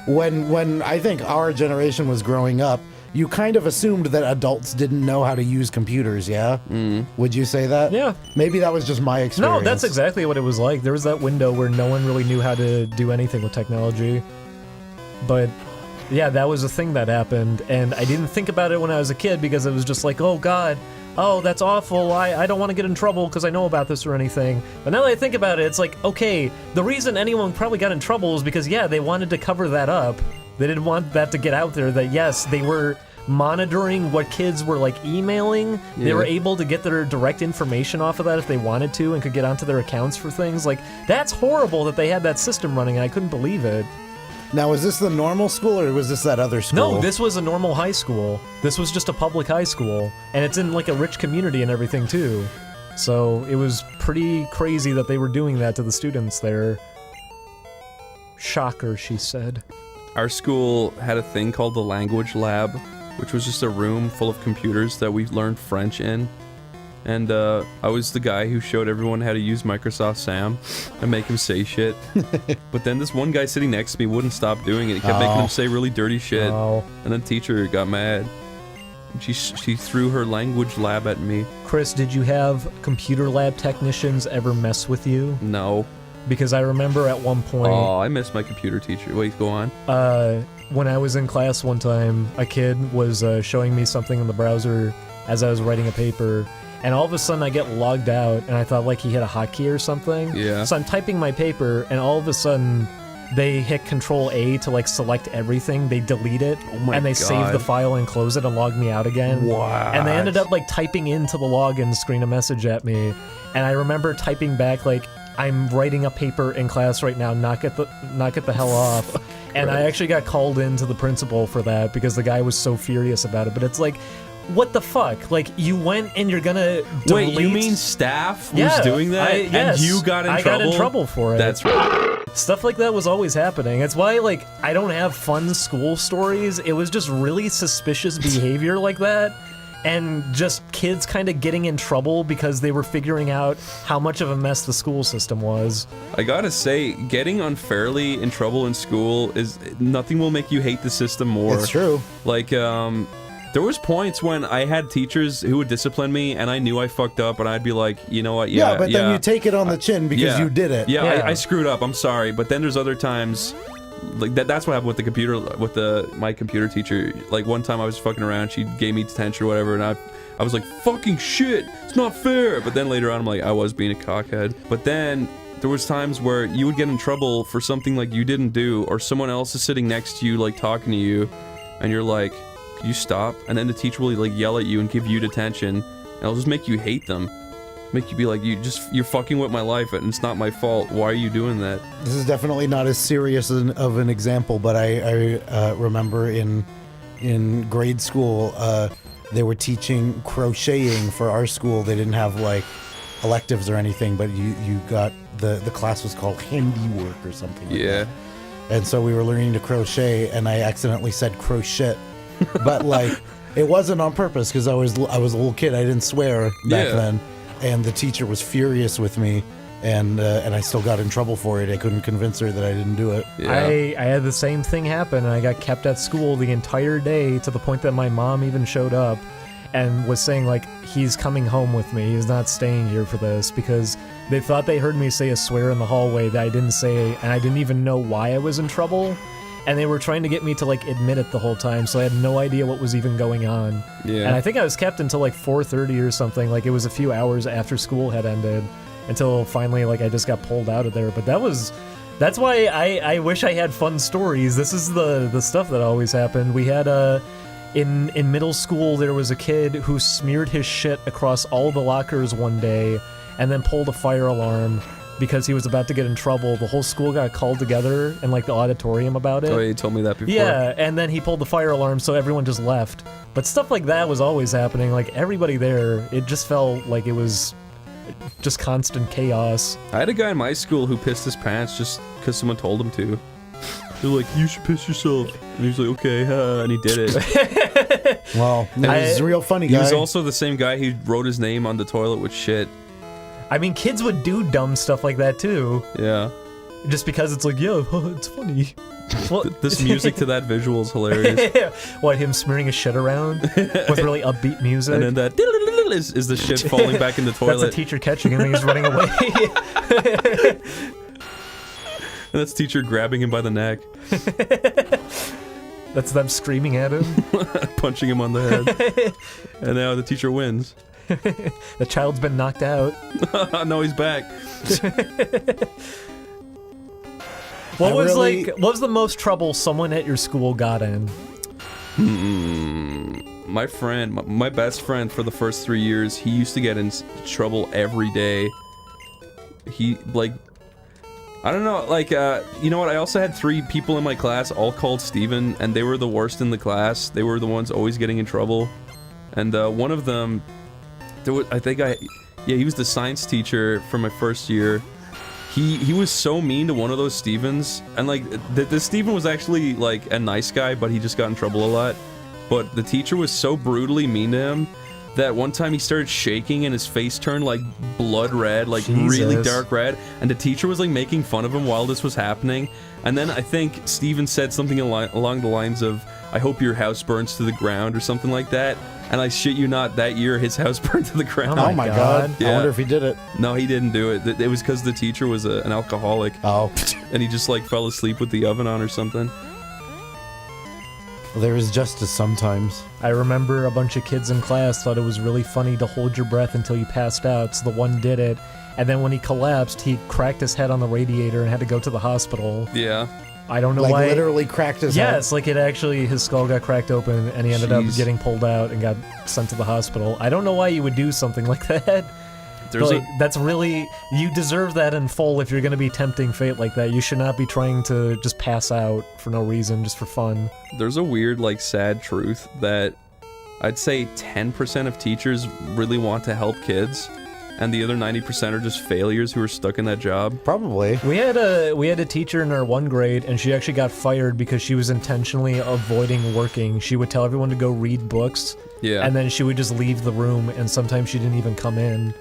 when I think our generation was growing up, you kind of assumed that adults didn't know how to use computers, yeah? Would you say that? Yeah. Maybe that was just my experience. No, that's exactly what it was like. There was that window where no one really knew how to do anything with technology. But yeah, that was a thing that happened, and I didn't think about it when I was a kid because it was just like, oh god, oh that's awful, I don't want to get in trouble because I know about this or anything. But now that I think about it, it's like, okay, the reason anyone probably got in trouble is because, yeah, they wanted to cover that up. They didn't want that to get out there that, yes, they were monitoring what kids were like emailing. They were able to get their direct information off of that if they wanted to and could get onto their accounts for things. Like, that's horrible that they had that system running, and I couldn't believe it. Now, was this the normal school or was this that other school? No, this was a normal high school. This was just a public high school, and it's in like a rich community and everything too. So it was pretty crazy that they were doing that to the students there. Shocker, she said. Our school had a thing called the language lab, which was just a room full of computers that we learned French in. And I was the guy who showed everyone how to use Microsoft Sam and make him say shit. But then this one guy sitting next to me wouldn't stop doing it. He kept making him say really dirty shit. And then the teacher got mad. She threw her language lab at me. Chris, did you have computer lab technicians ever mess with you? No. Because I remember at one point... Oh, I miss my computer teacher. Wait, go on. When I was in class one time, a kid was showing me something in the browser as I was writing a paper, and all of a sudden I get logged out, and I thought like he hit a hotkey or something. Yeah. So I'm typing my paper, and all of a sudden they hit Control-A to like select everything, they delete it, and they save the file and close it and log me out again. What? And they ended up like typing into the login screen a message at me, and I remember typing back like, I'm writing a paper in class right now, knock it the hell off. And I actually got called in to the principal for that because the guy was so furious about it. But it's like, what the fuck? Like, you went and you're gonna delete... Wait, you mean staff was doing that? Yes, and you got in trouble? I got in trouble for it. That's right. Stuff like that was always happening. It's why, like, I don't have fun school stories. It was just really suspicious behavior like that. And just kids kind of getting in trouble because they were figuring out how much of a mess the school system was. I gotta say, getting unfairly in trouble in school is... Nothing will make you hate the system more. It's true. Like, there was points when I had teachers who would discipline me, and I knew I fucked up, and I'd be like, you know what, Yeah, but then you take it on the chin because you did it. Yeah, I screwed up, I'm sorry. But then there's other times... Like that's what happened with the computer, with my computer teacher. Like one time I was fucking around, she gave me detention or whatever, and I was like, fucking shit, it's not fair. But then later on I'm like, I was being a cockhead. But then there was times where you would get in trouble for something like you didn't do, or someone else is sitting next to you like talking to you, and you're like, could you stop? And then the teacher will like yell at you and give you detention, and it'll just make you hate them. Make you be like, you're fucking with my life and it's not my fault. Why are you doing that? This is definitely not as serious of an example, but I remember in grade school, they were teaching crocheting for our school. They didn't have like electives or anything, but you got the class was called handiwork or something like that. And so we were learning to crochet, and I accidentally said crochet, but like it wasn't on purpose because I was a little kid. I didn't swear back then. And the teacher was furious with me, and I still got in trouble for it. I couldn't convince her that I didn't do it. I had the same thing happen, and I got kept at school the entire day to the point that my mom even showed up and was saying, like, he's coming home with me. He's not staying here for this, because they thought they heard me say a swear in the hallway that I didn't say, and I didn't even know why I was in trouble. And they were trying to get me to, like, admit it the whole time, so I had no idea what was even going on. Yeah. And I think I was kept until, like, 4:30 or something. Like, it was a few hours after school had ended, until finally, like, I just got pulled out of there. But that was That's why I wish I had fun stories. This is the stuff that always happened. We had in middle school, there was a kid who smeared his shit across all the lockers one day and then pulled a fire alarm because he was about to get in trouble. The whole school got called together in like the auditorium about it. Oh, you told me that before. Yeah, and then he pulled the fire alarm, so everyone just left. But stuff like that was always happening. Like, everybody there, it just felt like it was just constant chaos. I had a guy in my school who pissed his pants just because someone told him to. They're like, you should piss yourself. And he was like, okay, and he did it. Well, he was a real funny guy. He was also the same guy who wrote his name on the toilet with shit. I mean, kids would do dumb stuff like that, too. Yeah. Just because it's like, yeah, it's funny. Well, this music to that visual is hilarious. What, him smearing his shit around with really upbeat music? And then that is the shit falling back in the toilet. That's the teacher catching him and he's running away. And that's teacher grabbing him by the neck. That's them screaming at him. Punching him on the head. And now the teacher wins. The child's been knocked out. No, he's back. What was the most trouble someone at your school got in? My friend, my best friend for the first 3 years, he used to get in trouble every day. He, like, I don't know, like, you know what, I also had 3 people in my class, all called Steven, and they were the worst in the class. They were the ones always getting in trouble. And one of them, he was the science teacher for my first year. He was so mean to one of those Stevens, and like, the Steven was actually like a nice guy, but he just got in trouble a lot. But the teacher was so brutally mean to him that one time he started shaking and his face turned like blood red, like really dark red, and the teacher was like making fun of him while this was happening. And then I think Steven said something along the lines of, "I hope your house burns to the ground," or something like that. And I shit you not, that year his house burned to the ground. Oh my god. Yeah. I wonder if he did it. No, he didn't do it. It was because the teacher was an alcoholic. Oh. And he just like fell asleep with the oven on or something. There is justice sometimes. I remember a bunch of kids in class thought it was really funny to hold your breath until you passed out, so the one did it. And then when he collapsed, he cracked his head on the radiator and had to go to the hospital. Yeah. I don't know like why. Literally cracked his head? Yes, like it actually, his skull got cracked open and he ended up getting pulled out and got sent to the hospital. I don't know why you would do something like that. That's really, you deserve that in full if you're going to be tempting fate like that. You should not be trying to just pass out for no reason, just for fun. There's a weird, like, sad truth that I'd say 10% of teachers really want to help kids, and the other 90% are just failures who are stuck in that job. Probably. We had a teacher in our 1 grade, and she actually got fired because she was intentionally avoiding working. She would tell everyone to go read books, and then she would just leave the room, and sometimes she didn't even come in.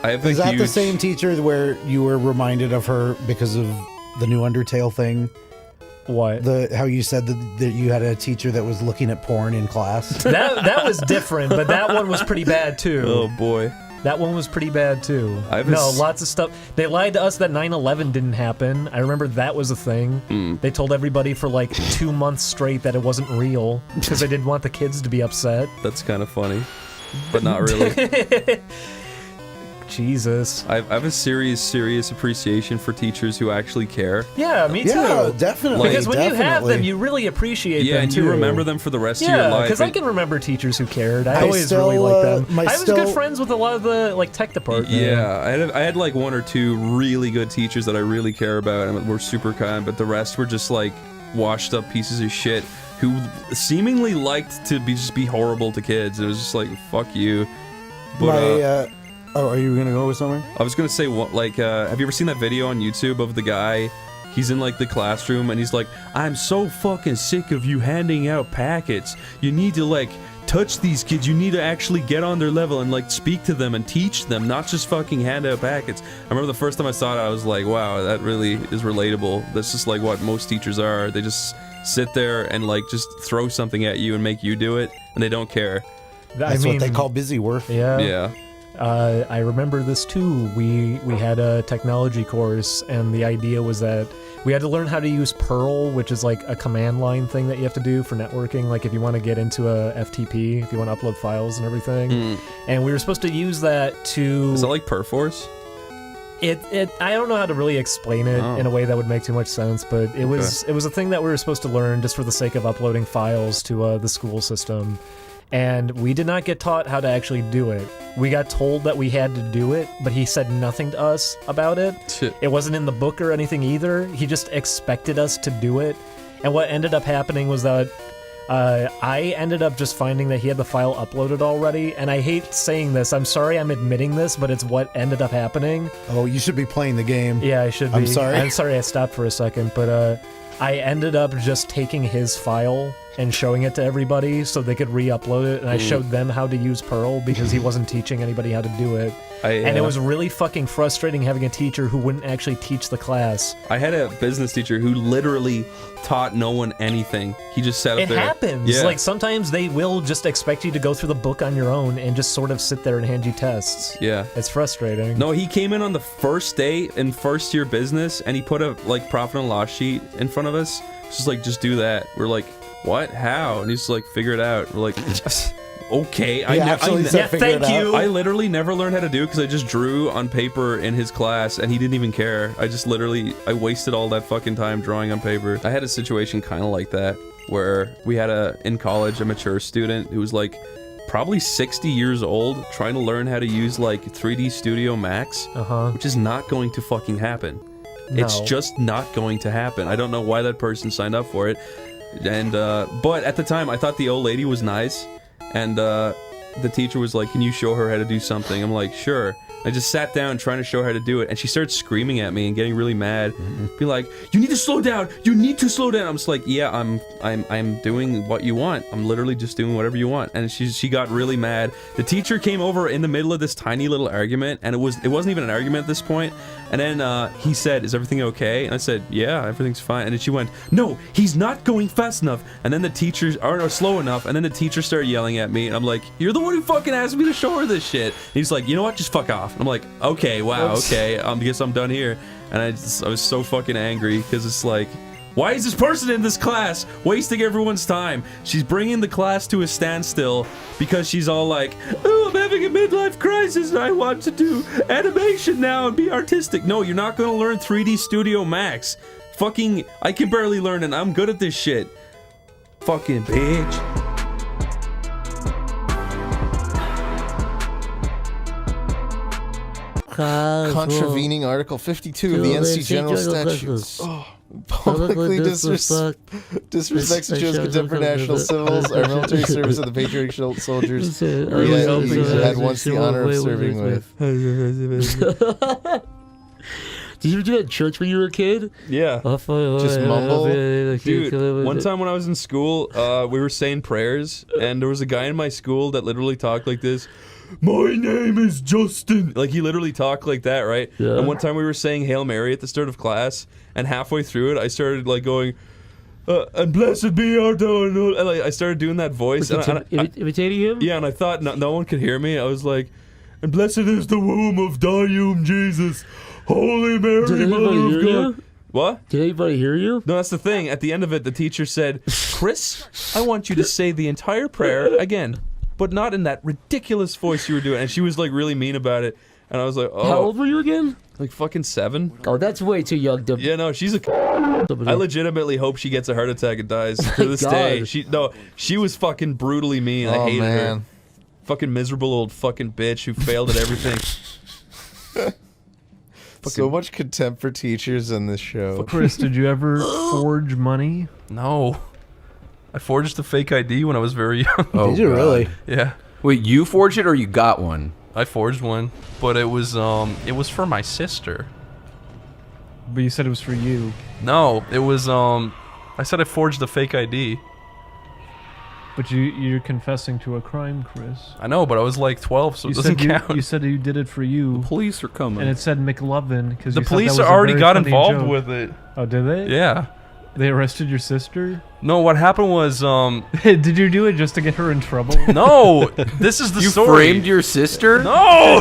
Is that the same teacher where you were reminded of her because of the new Undertale thing? What? How you said that you had a teacher that was looking at porn in class? That was different, but that one was pretty bad too. Oh boy. That one was pretty bad too. Lots of stuff. They lied to us that 9/11 didn't happen. I remember that was a thing. They told everybody for like 2 months straight that it wasn't real because they didn't want the kids to be upset. That's kind of funny, but not really. Jesus. I have a serious appreciation for teachers who actually care. Yeah, me too. Yeah, definitely. Because when you have them, you really appreciate them, and too. you remember them for the rest of your life. Yeah, because I can remember teachers who cared. I always really liked them. I was good friends with a lot of the like tech department. Yeah, I had like 1 or 2 really good teachers that I really care about and were super kind, but the rest were just like washed up pieces of shit who seemingly liked to just be horrible to kids. It was just like, fuck you. But, oh, are you gonna go with something? I was gonna say, like, have you ever seen that video on YouTube of the guy? He's in like the classroom and he's like, "I'm so fucking sick of you handing out packets. You need to like touch these kids. You need to actually get on their level and like speak to them and teach them, not just fucking hand out packets." I remember the first time I saw it, I was like, wow, that really is relatable. That's just like what most teachers are. They just sit there and like just throw something at you and make you do it, and they don't care. That's what they call busy work. Yeah. Yeah. I remember this too. We had a technology course, and the idea was that we had to learn how to use Perl, which is like a command line thing that you have to do for networking, like if you want to get into a FTP, if you want to upload files and everything. And we were supposed to use that to... Is that like Perforce? I don't know how to really explain it in a way that would make too much sense, but it was a thing that we were supposed to learn just for the sake of uploading files to the school system. And we did not get taught how to actually do it. We got told that we had to do it, but he said nothing to us about it. It wasn't in the book or anything either. He just expected us to do it. And what ended up happening was that I ended up just finding that he had the file uploaded already, and I hate saying this. I'm sorry I'm admitting this, but it's what ended up happening. Oh, you should be playing the game. Yeah, I should be. I'm sorry. I'm sorry I stopped for a second, but I ended up just taking his file and showing it to everybody so they could re-upload it, and I showed them how to use Perl because he wasn't teaching anybody how to do it. And it was really fucking frustrating having a teacher who wouldn't actually teach the class. I had a business teacher who literally taught no one anything. He just sat up there. It happens. Yeah. Like, sometimes they will just expect you to go through the book on your own and just sort of sit there and hand you tests. Yeah. It's frustrating. No, he came in on the first day in first year business, and he put a, like, profit and loss sheet in front of us. Just like, just do that. We're like, what? How? And he's like, figure it out. We're like, okay. Thank you. I literally never learned how to do it because I just drew on paper in his class, and he didn't even care. I just literally, I wasted all that fucking time drawing on paper. I had a situation kind of like that, where we had in college, a mature student who was like, probably 60 years old, trying to learn how to use like 3D Studio Max, which is not going to fucking happen. No. It's just not going to happen. I don't know why that person signed up for it. And, but at the time, I thought the old lady was nice. And, the teacher was like, can you show her how to do something? I'm like, sure. I just sat down trying to show her how to do it, and she started screaming at me and getting really mad. Be like, you need to slow down! You need to slow down! I'm just like, yeah, I'm doing what you want. I'm literally just doing whatever you want. And she got really mad. The teacher came over in the middle of this tiny little argument, and it wasn't even an argument at this point. And then he said, is everything okay? And I said, yeah, everything's fine. And then she went, no, he's not going fast enough. And then the teachers are slow enough. And then the teacher started yelling at me, and I'm like, you're the one who fucking asked me to show her this shit. And he's like, you know what? Just fuck off. And I'm like, okay, wow, okay, I guess I'm done here. And I was so fucking angry because it's like, why is this person in this class wasting everyone's time? She's bringing the class to a standstill because she's all like, oh, I'm having a midlife crisis and I want to do animation now and be artistic. No, you're not gonna learn 3D Studio Max. Fucking, I can barely learn and I'm good at this shit. Fucking bitch. Contravening Article 52 of the NC General Statutes. Publicly disrespects and shows contempt for national civils, our military service, and the patriotic soldiers he had once the honor of serving with. Did you do that in church when you were a kid? Yeah. Just mumble? Dude, one time when I was in school, we were saying prayers, and there was a guy in my school that literally talked like this. My name is Justin. Like, he literally talked like that, right? Yeah. And one time we were saying Hail Mary at the start of class, and halfway through it, I started, like, going, and blessed be our God. And I started doing that voice. Imitating him? Yeah, and I thought no one could hear me. I was like, and blessed is the womb of Dium Jesus, Holy Mary, Mother of God. What? Did anybody hear you? No, that's the thing. At the end of it, the teacher said, Chris, I want you to say the entire prayer again, but not in that ridiculous voice you were doing. And she was like really mean about it. And I was like, oh. How old were you again? Like fucking 7. Oh, that's way too young to... Yeah, no, she's a... I legitimately hope she gets a heart attack and dies to this day. She was fucking brutally mean. I hated her. Fucking miserable old fucking bitch who failed at everything. So much contempt for teachers in this show. Chris, did you ever forge money? No. I forged a fake ID when I was very young. Oh, did you really? Yeah. Wait, you forged it or you got one? I forged one, but it was for my sister. But you said it was for you. No, it was I said I forged a fake ID. But you're confessing to a crime, Chris. I know, but I was like 12, so it doesn't count. You said you did it for you. The police are coming. And it said McLovin because the police already got involved with it. Oh, did they? Yeah. They arrested your sister? No, what happened was Did you do it just to get her in trouble? No, this is the story. You framed your sister? No.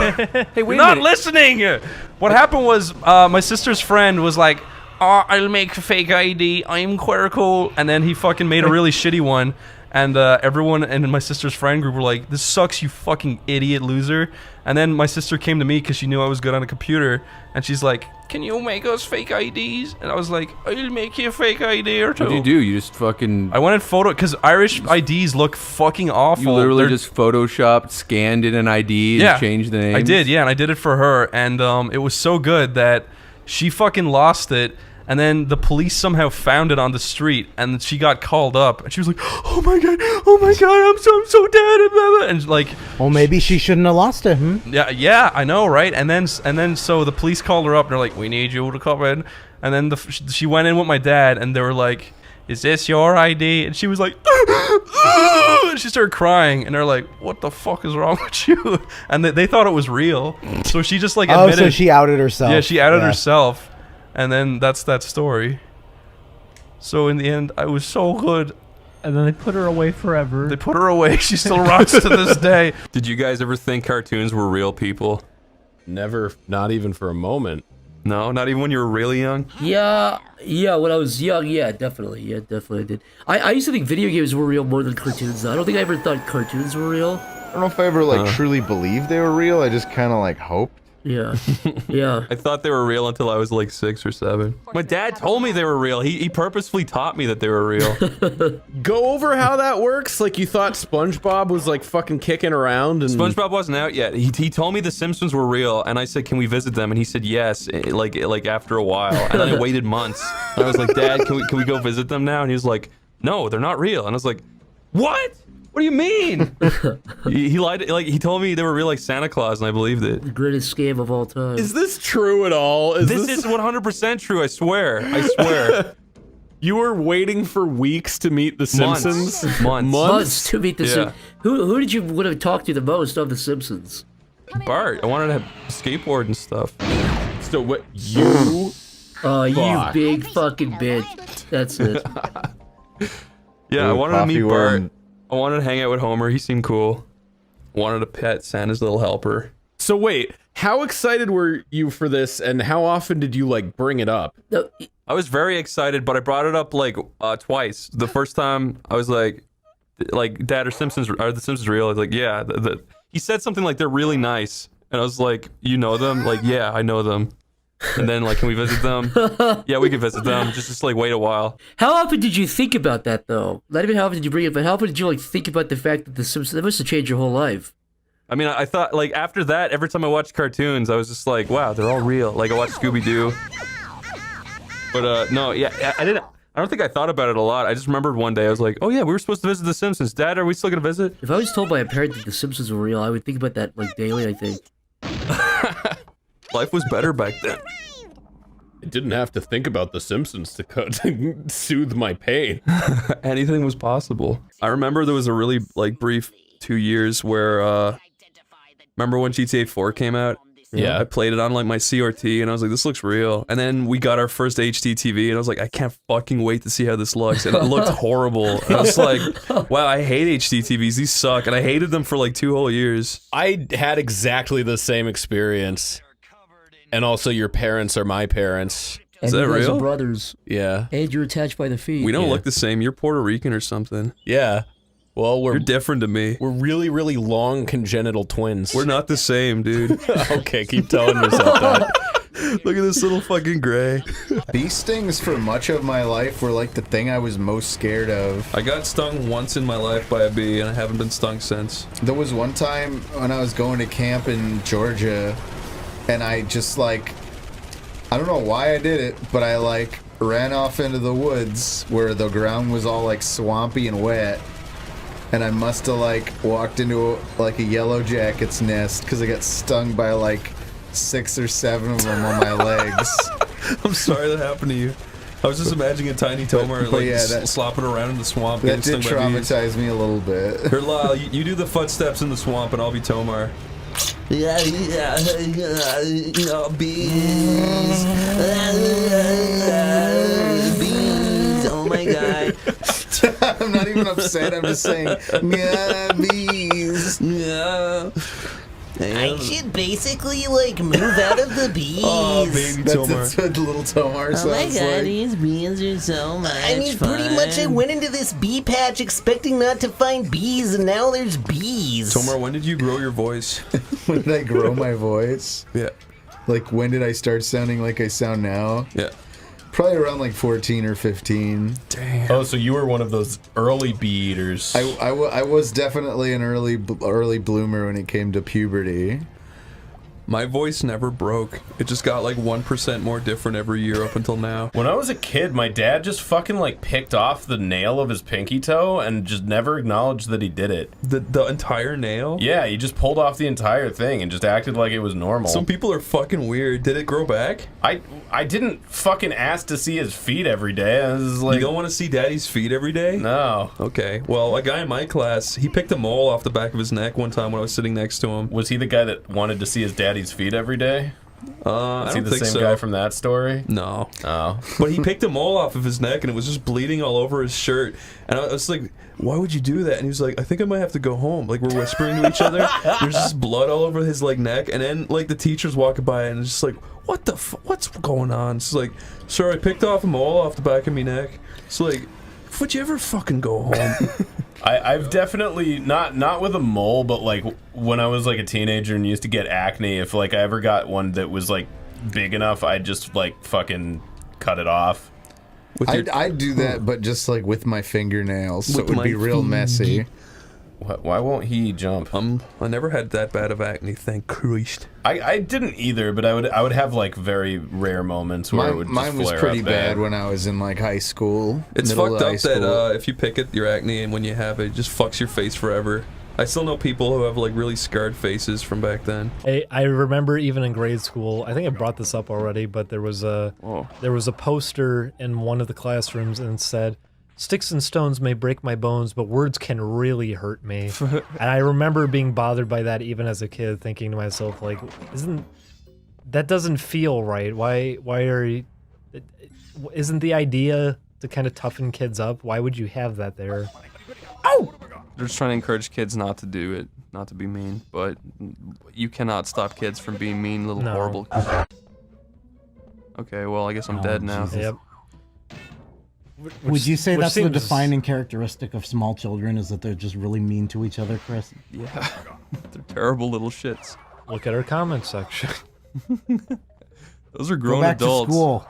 Hey, wait not a minute. listening. What happened was my sister's friend was like, oh, I'll make a fake ID. I'm queer cool. And then he fucking made a really shitty one. And everyone in my sister's friend group were like, "This sucks, you fucking idiot loser." And then my sister came to me because she knew I was good on a computer, and she's like, "Can you make us fake IDs?" And I was like, "I'll make you a fake ID or two." What do you do? You just fucking... I went and because Irish IDs look fucking awful. You literally just photoshopped, scanned in an ID, and changed the name. I did, yeah, and I did it for her, and it was so good that she fucking lost it. And then the police somehow found it on the street, and she got called up, and she was like, "Oh my god, I'm so dead," and like, well, maybe she shouldn't have lost it. Yeah, I know, right? And then so the police called her up, and they're like, "We need you to come in." And then she went in with my dad, and they were like, "Is this your ID?" And she was like, and she started crying, and they're like, "What the fuck is wrong with you?" And they thought it was real, so she just like admitted. Oh, so she outed herself. Yeah, she outed herself. And then that's that story. So in the end, I was so good. And then they put her away forever. They put her away. She still rocks to this day. Did you guys ever think cartoons were real people? Never, not even for a moment. No, not even when you were really young? Yeah, when I was young, definitely I did. I used to think video games were real more than cartoons. I don't think I ever thought cartoons were real. I don't know if I ever like truly believed they were real. I just kind of like hoped. Yeah. I thought they were real until I was like 6 or 7. My dad told me they were real. He purposefully taught me that they were real. Go over how that works. Like you thought SpongeBob was like fucking kicking around, and SpongeBob wasn't out yet. He told me the Simpsons were real, and I said, "Can we visit them?" And he said yes. Like after a while, and then I waited months. And I was like, "Dad, can we go visit them now?" And he was like, "No, they're not real." And I was like, "What? What do you mean?" he lied. Like he told me they were real, like Santa Claus, and I believed it. The greatest scam of all time. Is this true at all? This is 100% true. I swear. I swear. You were waiting for weeks to meet the Simpsons. Months to meet the Simpsons. Who did you want to talk to the most of the Simpsons? Bart. I wanted to have skateboard and stuff. So what you? Oh, you big fucking bitch. That's it. Yeah, I wanted to meet Bart. I wanted to hang out with Homer. He seemed cool. Wanted to pet Santa's little helper. So wait, how excited were you for this, and how often did you like bring it up? I was very excited, but I brought it up like twice. The first time I was like, "Dad, are the Simpsons real?" I was like, "Yeah." He said something like, "They're really nice," and I was like, "You know them?" Like, "Yeah, I know them." And then like, "Can we visit them?" Yeah, we can visit them. Just like wait a while. How often did you think about that though? Not even how often did you bring it, but how often did you like think about the fact that the Simpsons? That must have changed your whole life. I mean, I thought like after that, every time I watched cartoons, I was just like, "Wow, they're all real." Like I watched Scooby-Doo. But no, yeah, I don't think I thought about it a lot. I just remembered one day I was like, "Oh yeah, we were supposed to visit the Simpsons. Dad, are we still gonna visit?" If I was told by a parent that the Simpsons were real, I would think about that like daily. I think. Life was better back then. I didn't have to think about the Simpsons to soothe my pain. Anything was possible. I remember there was a really like brief 2 years where remember when GTA 4 came out? Yeah. I played it on like my CRT and I was like, "This looks real." And then we got our first HD TV and I was like, "I can't fucking wait to see how this looks." And it looked horrible. And I was like, "Wow, I hate HD TVs. These suck." And I hated them for like 2 whole years. I had exactly the same experience. And also, your parents are my parents. And Is that you guys real? are brothers. Yeah. And you're attached by the feet. We don't look the same. You're Puerto Rican or something. Yeah. Well, You're different to me. We're really, really long congenital twins. We're not the same, dude. Okay, keep telling yourself that. Look at this little fucking gray. Bee stings for much of my life were like the thing I was most scared of. I got stung once in my life by a bee and I haven't been stung since. There was one time when I was going to camp in Georgia and I just like, I don't know why I did it, but I like ran off into the woods where the ground was all like swampy and wet. And I must have like walked into like a yellow jacket's nest because I got stung by like 6 or 7 of them on my legs. I'm sorry that happened to you. I was just imagining a tiny Tomar like slopping around in the swamp. That did traumatize me a little bit. Here, Lyle, you do the footsteps in the swamp and I'll be Tomar. Yeah, bees. Bees, oh my god. I'm not even upset, I'm just saying, yeah, bees. Yeah. I should basically like move out of the bees. Oh, baby Tomar. That's little Tomar Oh my sounds god, like. these bees are so much I mean, pretty much I went into this bee patch expecting not to find bees, and now there's bees. Tomar, when did you grow your voice? When did I grow my voice? Yeah. Like, when did I start sounding like I sound now? Yeah. Probably around like 14 or 15. Damn. Oh, so you were one of those early bee eaters. I was definitely an early bloomer when it came to puberty. My voice never broke. It just got like 1% more different every year up until now. When I was a kid, my dad just fucking like picked off the nail of his pinky toe and just never acknowledged that he did it. The entire nail? Yeah, he just pulled off the entire thing and just acted like it was normal. Some people are fucking weird. Did it grow back? I didn't fucking ask to see his feet every day. I was like, you don't want to see daddy's feet every day? No. Okay. Well, a guy in my class, he picked a mole off the back of his neck one time when I was sitting next to him. Was he the guy that wanted to see his daddy's feet every day? I Is don't he the think same so. guy from that story? No. Oh. But he picked a mole off of his neck and it was just bleeding all over his shirt. And I was like, why would you do that? And he was like, I think I might have to go home. Like, we're whispering to each other. There's just blood all over his like neck. And then like the teacher's walking by and it's just like, what the what's going on? It's like, sir, I picked off a mole off the back of me neck. It's like, would you ever fucking go home? I've definitely not with a mole, but like when I was like a teenager and used to get acne, if like I ever got one that was like big enough, I'd just like fucking cut it off. I'd do that, but just like with my fingernails, so it would be real messy. Why won't he jump? I never had that bad of acne, thank Christ. I didn't either, but I would have like very rare moments where it would just Mine was flare pretty up bad when I was in like high school. It's middle fucked of high up that school. if you pick it, your acne, and when you have it, it just fucks your face forever. I still know people who have like really scarred faces from back then. I remember even in grade school, I think I brought this up already, but there was a poster in one of the classrooms and it said, "Sticks and stones may break my bones, but words can really hurt me." And I remember being bothered by that even as a kid, thinking to myself, like, that doesn't feel right. Why are you... Isn't the idea to kind of toughen kids up? Why would you have that there? Oh! They're just trying to encourage kids not to do it, not to be mean, but you cannot stop kids from being mean, little horrible. Okay, well, I guess I'm dead now. Jesus. Yep. Would you say which that's the seems- defining characteristic of small children, is that they're just really mean to each other, Chris? Yeah, they're terrible little shits. Look at our comment section. Those are Go grown back adults. to school.